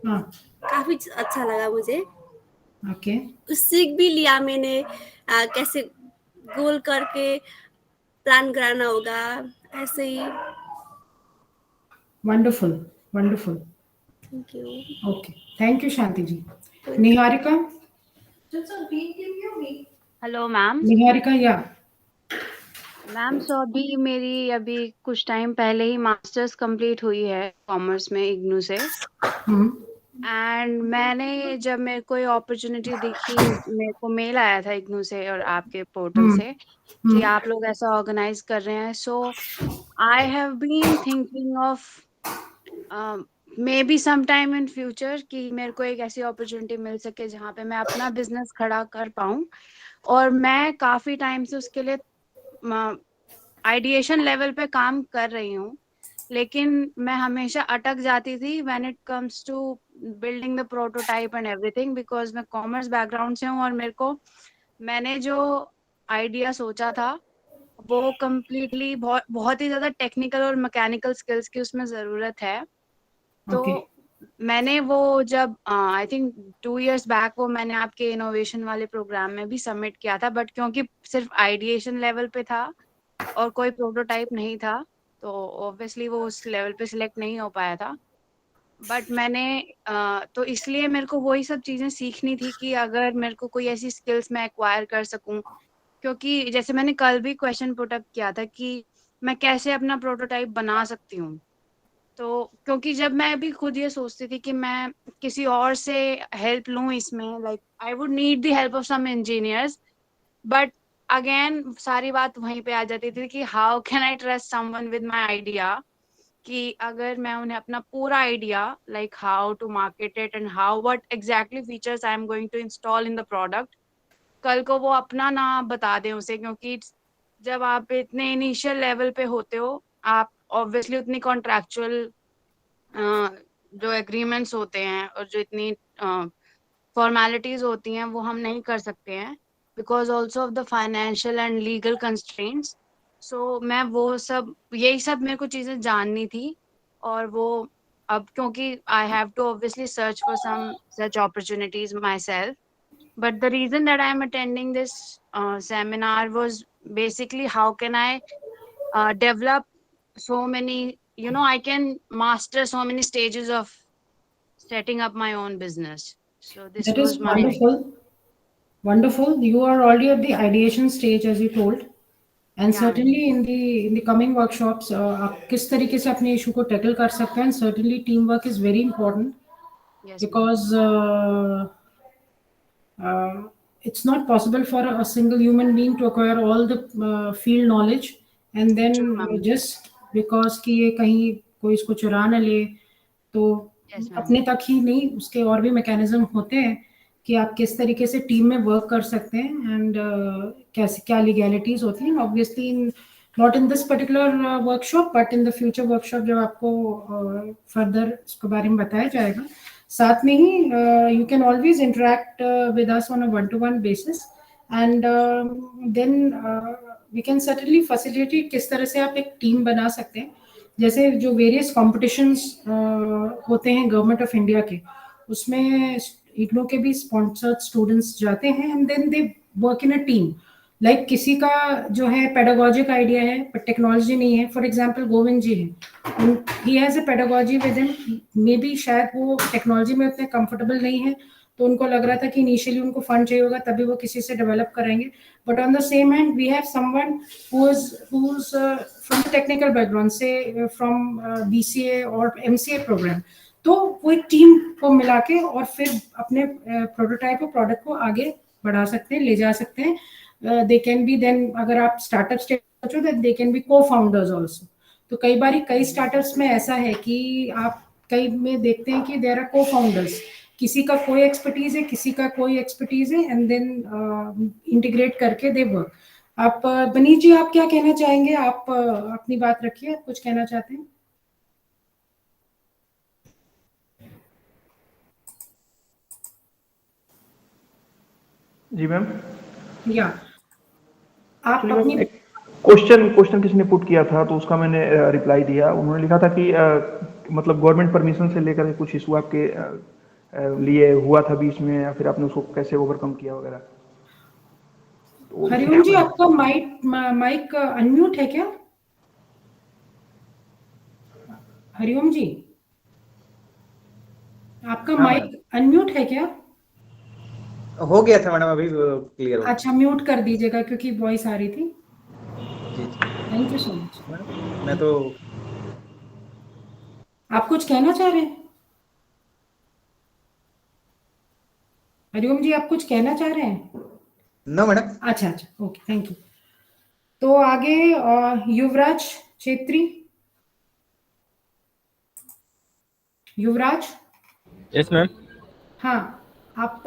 S2: हाँ,
S6: काफी अच्छा लगा मुझे।
S2: ओके,
S6: सीख भी लिया मैंने, कैसे गोल करके प्लान कराना होगा, ऐसे ही।
S2: Wonderful wonderful,
S6: thank you.
S2: Okay, thank you Shanti ji. Niharika.
S7: Hello ma'am.
S2: Niharika, yeah
S7: ma'am, सो अभी कुछ टाइम पहले ही मास्टर्स कंप्लीट हुई है कॉमर्स में इग्नू से। एंड मैंने जब मेरे को ये अपॉर्चुनिटी दिखी, मेरे को मेल आया था इग्नू से और आपके पोर्टल से कि आप लोग ऐसा ऑर्गेनाइज कर रहे हैं। So I have been thinking of maybe some time in future कि मेरे को एक ऐसी अपॉर्चुनिटी मिल सके जहाँ पे मैं अपना बिजनेस खड़ा कर पाऊँ। और मैं काफी टाइम से उसके लिए आइडिएशन लेवल पे काम कर रही हूँ, लेकिन मैं हमेशा अटक जाती थी when it comes to building the prototype and everything, because मैं कॉमर्स बैकग्राउंड से हूँ और मैंने जो आइडिया सोचा था वो कम्प्लीटली बहुत ही ज्यादा टेक्निकल और मैकेनिकल स्किल्स की उसमें जरूरत है। तो मैंने वो जब आई थिंक 2 years बैक वो मैंने आपके इनोवेशन वाले प्रोग्राम में भी सबमिट किया था, बट क्योंकि सिर्फ आइडिएशन लेवल पे था और कोई प्रोटोटाइप नहीं था, तो ऑब्वियसली वो उस लेवल पे सिलेक्ट नहीं हो पाया था। बट मैंने तो इसलिए मेरे को वही सब चीजें सीखनी थी कि अगर मेरे को कोई ऐसी स्किल्स मैं एक्वायर कर सकूं, क्योंकि जैसे मैंने कल भी क्वेश्चन पुटअप किया था कि मैं कैसे अपना प्रोटोटाइप बना सकती हूँ। तो क्योंकि जब मैं भी खुद ये सोचती थी कि मैं किसी और से हेल्प लूं इसमें, like I would need the help of some engineers, but again सारी बात वहीं पे आ जाती थी कि how can I trust someone with my idea, कि अगर मैं उन्हें अपना पूरा idea like how to market it and how what exactly features I am going to install in the product, कल को वो अपना ना बता दें उसे, क्योंकि जब आप इतने इनिशियल लेवल पे होते हो, आप ऑब्वियसली उतनी कॉन्ट्रैक्चुअल जो एग्रीमेंट्स होते हैं और जो इतनी फॉर्मेलिटीज होती हैं वो हम नहीं कर सकते हैं, because also of the financial and legal constraints. So मैं वो सब यही सब मेरे को चीज़ें जाननी थी, और वो अब क्योंकि I have to obviously search for some such opportunities myself, but the reason that I am attending this seminar was basically how can I develop so many, I can master so many stages of setting up my own business. So this
S2: That
S7: was
S2: is
S7: my
S2: wonderful. Wonderful. You are already at the ideation stage, as you told. And
S7: Yeah.
S2: certainly in the coming workshops, आप किस तरीके से अपने issue को tackle कर सकते हैं. Certainly teamwork is very important
S7: yes, ma'am.
S2: because it's not possible for a single human being to acquire all the field knowledge and then
S7: True, ma'am.
S2: just because कि ये कहीं कोई इसको चुरा न ले, तो
S7: Yes, ma'am.
S2: अपने तक ही नहीं, उसके और भी मैकेनिज्म होते हैं कि आप किस तरीके से टीम में वर्क कर सकते हैं एंड कैसे क्या लीगैलिटीज होती हैं. Obviously not in this particular workshop but in the future workshop जब आपको फर्दर इसके बारे में बताया जाएगा. साथ में ही you can always interact with us on a 1-to-1 basis and then we can certainly facilitate किस तरह से आप एक टीम बना सकते हैं. जैसे जो वेरियस कॉम्पिटिशन्स होते हैं गवर्नमेंट ऑफ इंडिया के, उसमें इग्नो के भी स्पॉन्सर्ड स्टूडेंट्स जाते हैं and then they work in a team. Like किसी का जो है पेडागोजिक आइडिया है पर टेक्नोलॉजी नहीं है. फॉर एग्जांपल गोविंद जी हैं, he has a pedagogy with him, may be शायद वो टेक्नोलॉजी में उतने कंफर्टेबल नहीं है, तो उनको लग रहा था कि इनिशियली उनको फंड चाहिए होगा तभी वो किसी से डेवलप करेंगे. But on the same hand we have someone who is from technical background, say from BCA और MCA प्रोग्राम, तो वो एक टीम को मिला के और फिर अपने प्रोटोटाइप और प्रोडक्ट को आगे बढ़ा सकते हैं, ले जा सकते हैं. दे कैन बी देन, अगर आप स्टार्टअप स्टेज सोचो that they can be co-founders also. तो कई बार कई स्टार्टअप्स में ऐसा है कि आप कई में देखते हैं कि देयर आर को-फाउंडर्स, किसी का कोई एक्सपर्टीज है, किसी का कोई एक्सपर्टीज है एंड देन इंटीग्रेट करके दे वर्क. आप बनीश जी, आप क्या कहना चाहेंगे? आप अपनी बात रखिए, आप कुछ कहना चाहते हैं?
S3: जी मैम.
S2: या आप अपनी
S3: क्वेश्चन किसी ने पुट किया था तो उसका मैंने रिप्लाई दिया. उन्होंने लिखा था कि मतलब गवर्नमेंट परमिशन से लेकर कुछ इशू आपके लिए हुआ था बीच में, या फिर आपने उसको कैसे ओवरकम किया वगैरह.
S2: हरिओम जी, आपका माइक अनम्यूट है क्या? हरिओम जी, आपका माइक अनम्यूट है क्या?
S4: हो गया था मैडम, अभी क्लियर हो.
S2: अच्छा, म्यूट कर दीजिएगा क्योंकि वॉइस आ रही थी.
S4: जी.
S2: Thank you so much.
S4: मैं तो
S2: आप कुछ कहना चाह रहे हैं? हरिओम जी, आप कुछ कहना चाह रहे हैं?
S4: No madam.
S2: अच्छा, ओके, थैंक यू. तो आगे युवराज छेत्री. युवराज.
S8: Yes ma'am.
S2: हाँ, आप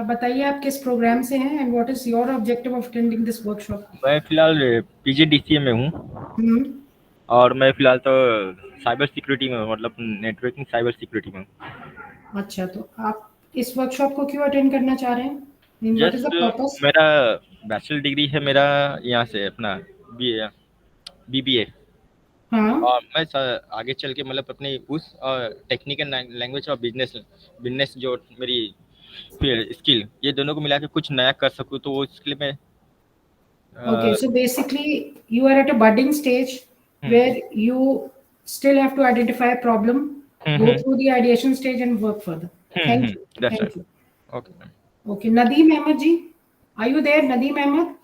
S2: बताइए आप किस प्रोग्राम से हैं and what is your objective of attending this workshop?
S8: मैं फिलहाल PGDCA में हूँ और मैं फिलहाल तो साइबर सिक्योरिटी में, मतलब नेटवर्किंग साइबर सिक्योरिटी में हूँ.
S2: अच्छा, तो आप इस वर्कशॉप को क्यों अटेंड करना चाह रहे हैं? What is the purpose?
S8: मेरा बैचलर डिग्री है मेरा यहाँ से, अपना BBA.
S2: हाँ.
S8: और मैं आगे चल के मतलब अपनी उस टेक्निकल लैंग्वेज और बिजनेस जो मेरी स्किल, ये दोनों को मिला के कुछ नया कर सकूँ, तो वो इसके लिए मैं
S2: Okay, so basically you are at a budding stage where you still have to identify a problem, go through the ideation stage and work further. Thank you.
S8: That's
S2: Thank
S8: right.
S2: you.
S8: Okay.
S2: Okay, Nadeem Ahmed ji, are you there? Nadeem Ahmed?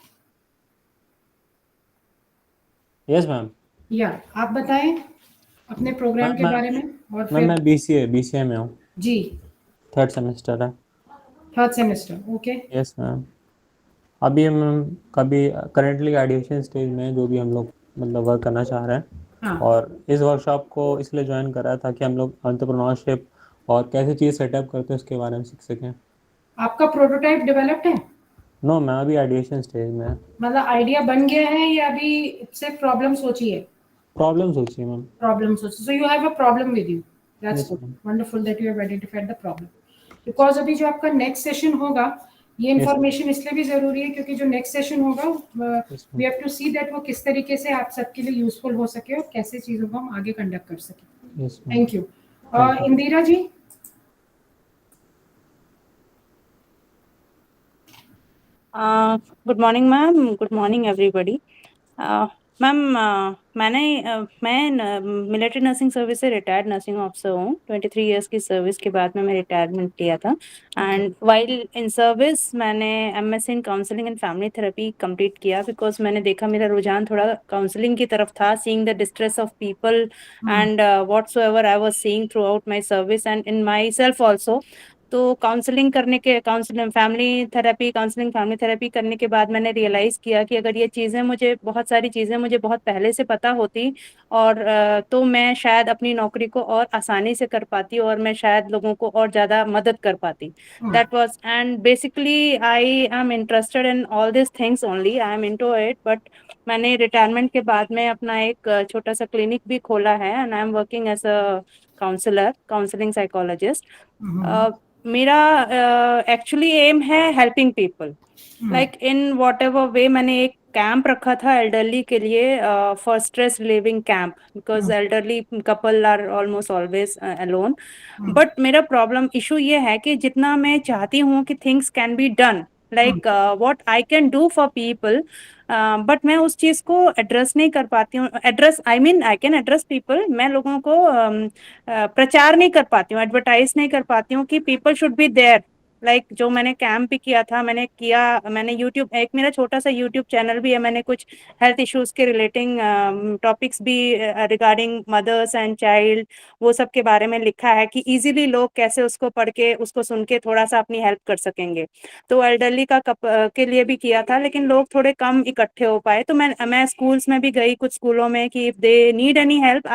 S9: Yes ma'am.
S2: या आप बताएं अपने programme के बारे में. और
S9: ma'am मैं
S2: फिर
S9: BCA में हूँ
S2: जी.
S9: 3rd सेमेस्टर है.
S2: 3rd semester. Okay.
S9: Yes ma'am. अभी हम करेंटली आइडिएशन स्टेज में जो भी हम लोग मतलब वर्क करना चाह रहे हैं.
S2: हाँ.
S9: और इस वर्कशॉप को इसलिए ज्वाइन करा ताकि हम लोग एंटरप्रेन्योरशिप और कैसे चीज़ सेटअप करते हैं उसके बारे में सीख सकें.
S2: आपका प्रोटोटाइप डेवलप्ड है?
S9: नो मैम, अभी आइडिएशन स्टेज में है.
S2: मतलब आइडिया बन गया है या अभी सिर्फ प्रॉब्लम सोची है?
S9: प्रॉब्लम सोचिए ma'am.
S2: Problem source. So you have a problem with you. That's
S9: Yes,
S2: good.
S9: ma'am.
S2: Wonderful that you have identified the problem. Because अभी जो आपका next session होगा, ये information इसलिए भी जरूरी है क्योंकि जो next session होगा, we have to see that वो किस तरीके से आप सबके लिए useful हो सके और कैसे चीजों को हम आगे conduct कर सके.
S9: Yes, ma'am.
S2: Thank you. Indira ji.
S10: Good morning ma'am, good morning everybody. Ma'am मैं मिलिट्री नर्सिंग सर्विस से रिटायर्ड नर्सिंग ऑफिसर हूँ। 23 इयर्स की सर्विस के बाद में मैं रिटायरमेंट लिया था एंड वाइल इन सर्विस मैंने MSc in counselling and family therapy complete किया बिकॉज मैंने देखा मेरा रुझान थोड़ा काउंसलिंग की तरफ था, seeing the distress of people and whatsoever I was seeing through out my service and in my self also. तो काउंसलिंग करने के काउंसलिंग फैमिली थेरेपी करने के बाद मैंने रियलाइज किया कि अगर ये चीज़ें मुझे बहुत सारी चीज़ें मुझे बहुत पहले से पता होती और तो मैं शायद अपनी नौकरी को और आसानी से कर पाती और मैं शायद लोगों को और ज़्यादा मदद कर पाती। That was and basically I am interested in all this things only, I am into it. But मैंने रिटायरमेंट के बाद में अपना एक छोटा सा क्लिनिक भी खोला है and I am working as a counselling psychologist. मेरा एक्चुअली एम है helping people like in whatever way. मैंने एक कैंप रखा था एल्डरली के लिए for stress relieving camp because elderly couple are almost always alone. But मेरा problem issue ये है कि जितना मैं चाहती हूँ कि things can be done like what I can do for people, but मैं उस चीज को एड्रेस नहीं कर पाती हूँ। Address I mean I can address people, मैं लोगों को प्रचार नहीं कर पाती हूँ, एडवर्टाइज नहीं कर पाती हूँ कि people should be there. Like जो मैंने कैंप भी किया था मैंने यूट्यूब, एक मेरा छोटा सा यूट्यूब चैनल भी है। मैंने कुछ हेल्थ इश्यूज के रिलेटिंग टॉपिक्स भी रिगार्डिंग मदर्स एंड चाइल्ड वो सब के बारे में लिखा है कि इजीली लोग कैसे उसको पढ़ के उसको सुन के थोड़ा सा अपनी हेल्प कर सकेंगे। तो एल्डरली का के लिए भी किया था लेकिन लोग थोड़े कम इकट्ठे हो पाए। तो मैं स्कूल्स में भी गई, कुछ स्कूलों में, कि if they need any help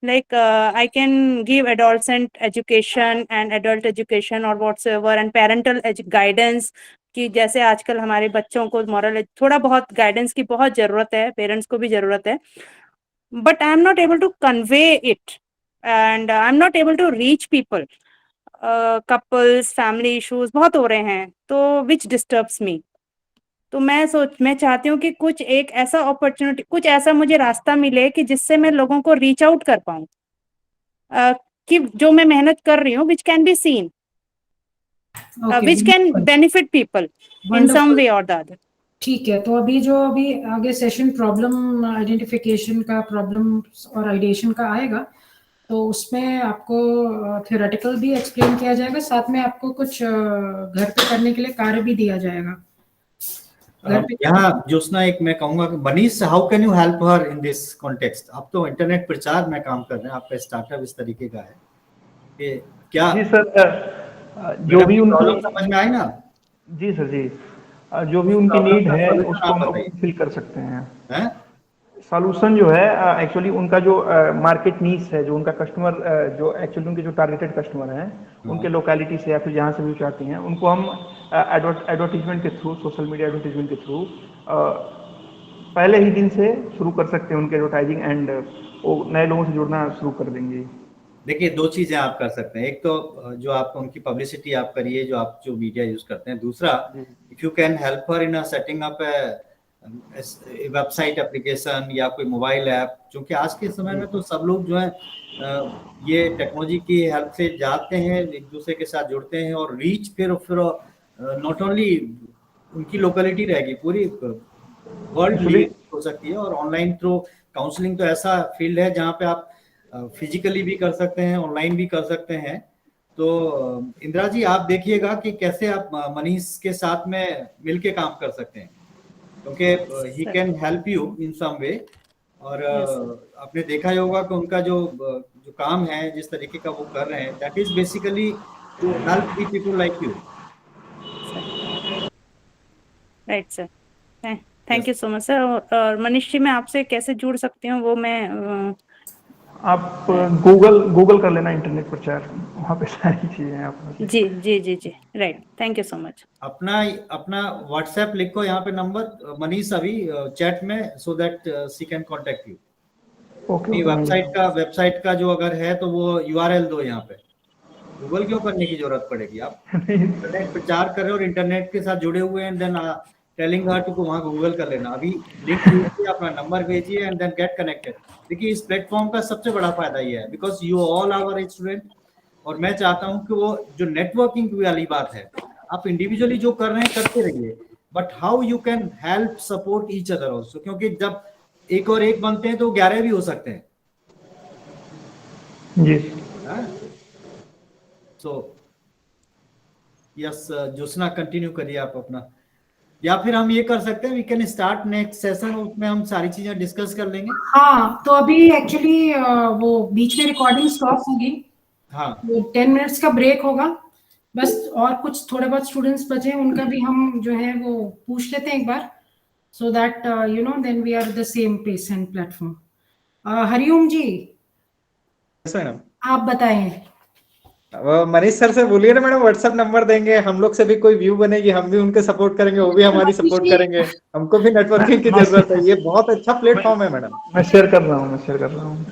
S10: I can give adolescent education and adult education or whatsoever and parental guidance कि जैसे आजकल हमारे बच्चों को मॉरल थोड़ा बहुत गाइडेंस की बहुत जरूरत है, पेरेंट्स को भी जरूरत है। But I am not able to convey it and I am not able to reach people. Couples family issues बहुत हो रहे हैं तो विच डिस्टर्ब्स मी। तो मैं चाहती हूँ कि कुछ एक ऐसा अपॉर्चुनिटी, कुछ ऐसा मुझे रास्ता मिले कि जिससे मैं लोगों को रीच आउट कर पाऊँ कि जो मैं मेहनत कर रही हूँ which can be seen, which can benefit people in some way or the other.
S2: ठीक है, तो अभी आगे सेशन प्रॉब्लम आइडेंटिफिकेशन का, प्रॉब्लम और आइडिएशन का आएगा तो उसमें आपको थ्योरेटिकल भी एक्सप्लेन किया जाएगा, साथ में आपको कुछ घर पे करने के लिए कार्य भी दिया जाएगा।
S1: यहाँ ज्योत्सना, एक मैं कहूंगा कि Manish, how can you help her in this context? आप तो इंटरनेट प्रचार में काम कर रहे हैं, आपका स्टार्टअप इस तरीके का है कि क्या
S3: जी सर, जो भी उनकी
S1: समझ में आए ना?
S3: जी सर जी, जो भी उनकी नीड है उसको हम फुलफिल कर सकते हैं। सॉल्यूशन जो है एक्चुअली उनका जो मार्केट नीड्स है, जो उनका कस्टमर जो एक्चुअली उनके जो टारगेटेड कस्टमर हैं उनके लोकेलिटी से या फिर जहाँ से भी चाहती हैं उनको हम एडवर्टीजमेंट के थ्रू, सोशल मीडिया एडवर्टीजमेंट के थ्रू पहले ही दिन से शुरू कर सकते हैं उनके एडवर्टाइजिंग एंड वो नए लोगों से जुड़ना शुरू कर देंगे।
S1: देखिए, दो चीजें आप कर सकते हैं। एक तो जो आप उनकी पब्लिसिटी आप करिए, जो आप जो मीडिया यूज करते हैं। दूसरा, if you can help her in setting up website application या कोई मोबाइल ऐप, क्योंकि आज के समय में तो सब लोग जो है ये टेक्नोलॉजी की हेल्प से जाते हैं, एक दूसरे के साथ जुड़ते हैं और रीच फिर नॉट ओनली उनकी लोकेलिटी रहेगी, पूरी वर्ल्ड रीच हो सकती है। और ऑनलाइन थ्रू काउंसलिंग तो ऐसा फील्ड है जहाँ पे आप फिजिकली भी कर सकते हैं, ऑनलाइन भी कर सकते हैं। तो इंदिरा जी, आप देखिएगा कि कैसे आप मनीष के साथ में मिलके काम कर सकते हैं, क्योंकि he can help you in some way. और आपने देखा ही होगा कि उनका जो काम है, जिस तरीके का वो कर रहे हैं, that is basically to help the people like you.
S10: Right sir, thank you so much sir. और मनीष जी, मैं आपसे कैसे जुड़ सकती हूँ वो मैं
S3: आप गूगल कर लेना, इंटरनेट प्रचार, वहाँ पे सारी चीजें हैं आप।
S10: जी जी जी जी, right, thank you so much.
S1: अपना व्हाट्सएप लिखो यहाँ पे नंबर मनीष अभी चैट में, so that she can contact you. Okay, website का जो अगर है तो वो URL दो यहाँ पे। गूगल क्यों करने की जरूरत पड़ेगी? आप इंटरनेट प्रचार कर रहे हो और इंटरनेट के साथ जुड़े हुए हैं, देन टेलिंग हर टू वहां गूगल कर लेना, अभी लिंक भेजिए, अपना नंबर भेजिए एंड देन गेट कनेक्टेड। देखिए इस प्लेटफॉर्म का सबसे बड़ा फायदा ये है because you all our student, और मैं चाहता हूं कि वो जो नेटवर्किंग वाली बात है, आप इंडिविजुअली जो कर रहे हैं करते रहिए, but how you can help support each other also, क्योंकि जब एक और एक बनते हैं तो 11 भी हो सकते हैं।
S3: जी
S1: सो यस ज्योत्सना कंटिन्यू करिए आप अपना, या फिर हम ये कर सकते हैं we can start next session, उसमें हम सारी चीजें डिस्कस कर लेंगे।
S2: हाँ, तो अभी एक्चुअली वो बीच में रिकॉर्डिंग स्टॉप होगी,
S1: हाँ
S2: वो 10 मिनट्स का ब्रेक होगा बस, और कुछ थोड़े बहुत स्टूडेंट्स बचे हैं उनका भी हम जो है वो पूछ लेते हैं एक बार, so that you know then we are the same pace and platform. Hariom ji,
S4: madam
S2: आप बताएं।
S4: वो मनीष सर से बोलिए ना मैडम, व्हाट्सएप नंबर देंगे, हम लोग से भी कोई व्यू बनेगी, हम भी उनके सपोर्ट करेंगे, वो भी हमारी सपोर्ट करेंगे, हमको भी नेटवर्किंग की जरूरत है, ये बहुत अच्छा प्लेटफॉर्म है मैडम।
S3: मैं शेयर कर रहा हूँ।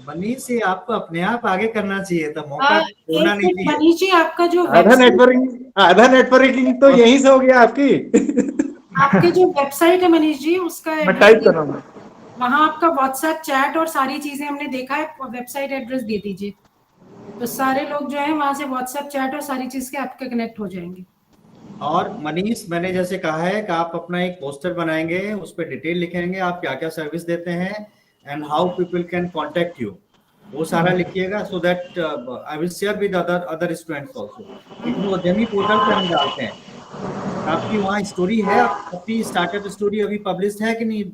S1: मनीष से आपको अपने आप आगे करना चाहिए था, मौका छोड़ना नहीं चाहिए।
S2: मनीष जी, आपका जो
S4: आधा नेटवर्किंग तो यहीं से हो गया आपकी।
S2: आपके जो वेबसाइट है मनीष जी, उसका
S3: मैं टाइप कर रहा हूँ।
S2: वहाँ आपका व्हाट्सएप चैट और सारी चीजें हमने देखा है, वेबसाइट एड्रेस दे दीजिए, तो सारे लोग जो है वहां से व्हाट्सएप चैट और सारी चीज के आपके कनेक्ट हो जाएंगे।
S1: और मनीष, मैंने जैसे कहा है कि आप अपना एक पोस्टर बनाएंगे, उस पर डिटेल लिखेंगे आप क्या क्या सर्विस देते हैं and how people can contact you, वो सारा लिखिएगा, so that I will share with other students also. IGNOU उद्यमी पोर्टल पे हम डालते हैं, आपकी वहाँ स्टोरी है, आपकी स्टार्टअप स्टोरी अभी पब्लिश है कि नहीं?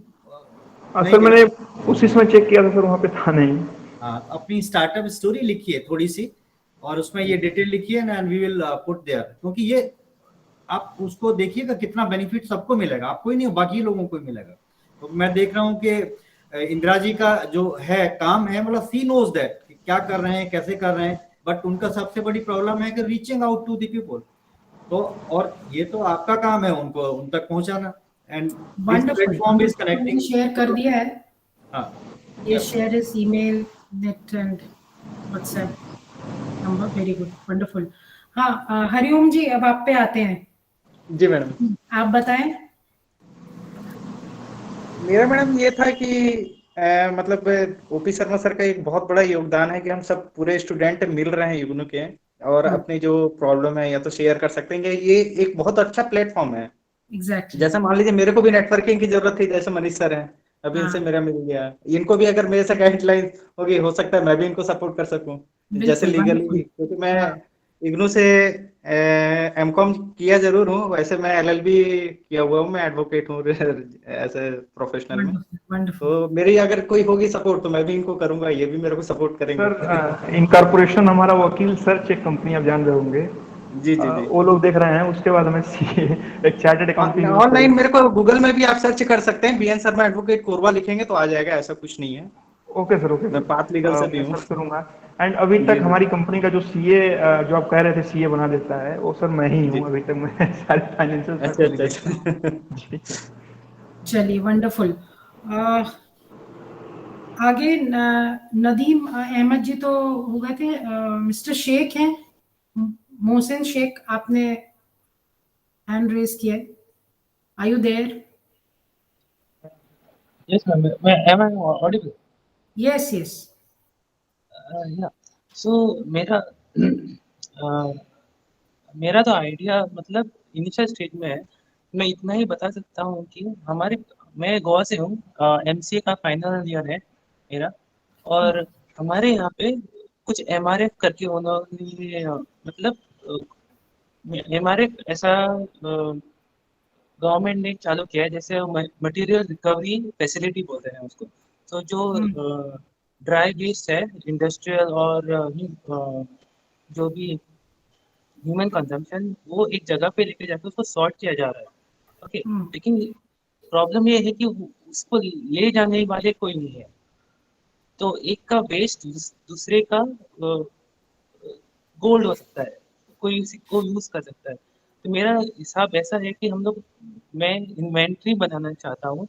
S3: सर मैंने उसी समय चेक किया था सर, वहाँ पे था नहीं।
S1: हाँ, अपनी स्टार्टअप स्टोरी लिखिए थोड़ी सी, और उसमें ये डिटेल लिखिए and we will put there, क्योंकि ये आप उसको देखिएगा कितना बेनिफिट सबको मिलेगा, आपको ही नहीं बाकी लोगों को ही मिलेगा। तो मैं देख रहा हूँ कि इंदिरा जी का जो है काम है, मतलब सी नोज दैट क्या कर रहे हैं, कैसे कर रहे हैं, बट उनका सबसे बड़ी प्रॉब्लम है कि reaching out to the people. तो और ये तो आपका काम है उनको उन तक पहुंचाना, and this platform is connecting.
S2: Share कर दिया है।
S1: हाँ,
S2: ये share is email, net and WhatsApp number, very good, wonderful. हाँ हरिओम जी, अब आप पे आते हैं।
S4: जी मैडम,
S2: आप बताएं।
S4: मेरा मैडम ये था कि मतलब ओपी शर्मा सर का एक बहुत बड़ा योगदान है कि हम सब पूरे स्टूडेंट मिल रहे हैं इग्नू के, और अपनी जो प्रॉब्लम है या तो शेयर कर सकते हैं, ये एक बहुत अच्छा प्लेटफॉर्म है।
S2: एग्जैक्टली।
S4: जैसे मान लीजिए मेरे को भी नेटवर्किंग की जरूरत थी, जैसे मनीष सर हैं, अभी इनसे मेरा मिल गया, इनको भी अगर मेरे से गाइडलाइन होगी, हो सकता है मैं भी इनको सपोर्ट कर सकूं, जैसे लीगली, क्योंकि मैं इग्नू से एमकॉम किया जरूर हूँ, वैसे मैं एलएलबी किया हुआ हूँ, मैं एडवोकेट हूँ एज ए प्रोफेशनल में, तो मेरी अगर कोई होगी सपोर्ट तो मैं भी इनको करूंगा, ये भी मेरे को सपोर्ट करेंगे।
S3: सर इनकॉर्पोरेशन हमारा वकील सर्च एक कंपनी, आप जान रहे होंगे।
S4: जी जी जी,
S3: वो लोग देख रहे हैं, उसके बाद हमें एक चार्टर्ड अकाउंटिंग
S4: ऑनलाइन मेरे को गूगल में भी आप सर्च कर सकते हैं, बीएन शर्मा एडवोकेट कोरबा लिखेंगे तो आ जाएगा, ऐसा कुछ नहीं है।
S3: ओके सर, ओके,
S4: मैं पाथ लीगल से भी हूँ,
S3: सर्च करूंगा। एंड अभी तक हमारी कंपनी का जो सीए, जो आप कह रहे थे सीए बना देता है, वो सर मैं ही हूँ अभी तक, मैं सारे फाइनेंशियल।
S2: चलिए वंडरफुल। आगे नदीम अहमद जी तो हो गए थे, मिस्टर शेख हैं, मोहसिन शेख, आपने हैंड रेज किया है, are you there?
S11: Yes, ma'am. Am I audible?
S2: Yes, yes.
S11: Yeah. So मेरा तो आइडिया मतलब इनिशियल स्टेज में है। मैं इतना ही बता सकता हूँ कि मैं गोवा से हूँ, एमसीए का फाइनल ईयर है मेरा, और हमारे यहाँ पे कुछ एमआरएफ करके उन्होंने मतलब एमआरएफ ऐसा गवर्नमेंट ने चालू किया है, जैसे मटेरियल रिकवरी फैसिलिटी बोलते हैं उसको। तो जो ड्राई वेस्ट है इंडस्ट्रियल और जो भी ह्यूमन कंजम्पशन, वो एक जगह पे लेके जाकर उसको सॉर्ट किया जा रहा है। ओके, लेकिन प्रॉब्लम ये है कि उसको ले जाने वाले कोई नहीं है, तो एक का वेस्ट दूसरे का गोल्ड हो सकता है, कोई उसी को यूज कर सकता है। तो मेरा हिसाब ऐसा है कि मैं इन्वेंट्री बनाना चाहता हूँ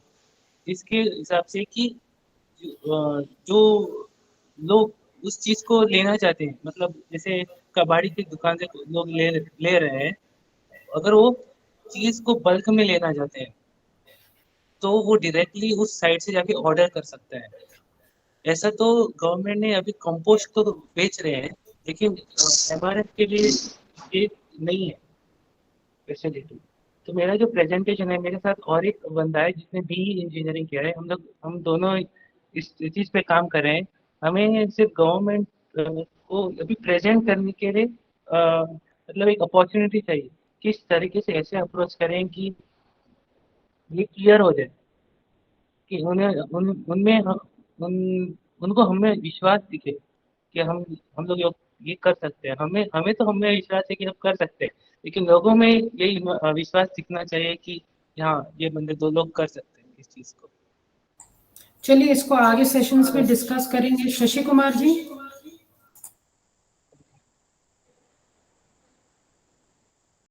S11: इसके हिसाब से कि जो लोग उस चीज को लेना चाहते हैं, मतलब जैसे कबाड़ी की दुकान से लोग ले रहे हैं, अगर वो चीज को बल्क में लेना चाहते हैं तो वो डायरेक्टली उस साइट से जाके ऑर्डर कर सकते हैं। ऐसा तो गवर्नमेंट ने अभी कंपोस्ट तो बेच रहे हैं, लेकिन एमआरएफ के लिए ये नहीं है फैसिलिटी। तो मेरा जो प्रेजेंटेशन है, मेरे साथ और एक बंदा है जिसने बीई इंजीनियरिंग किया है, हम दोनों इस चीज पे काम कर रहे हैं। हमें सिर्फ गवर्नमेंट को अभी प्रेजेंट करने के लिए मतलब एक अपॉर्चुनिटी चाहिए, किस तरीके से ऐसे अप्रोच करें कि ये क्लियर हो जाए कि उन्हें उनमें उनको हमें विश्वास दिखे कि हम लोग ये कर सकते हैं। हमें तो हमें विश्वास है कि हम कर सकते हैं, लेकिन लोगों में यही विश्वास दिखना चाहिए कि हाँ, ये बंदे 2 लोग कर सकते हैं इस चीज को।
S2: चलिए इसको आगे सेशंस में डिस्कस करेंगे। शशि कुमार जी।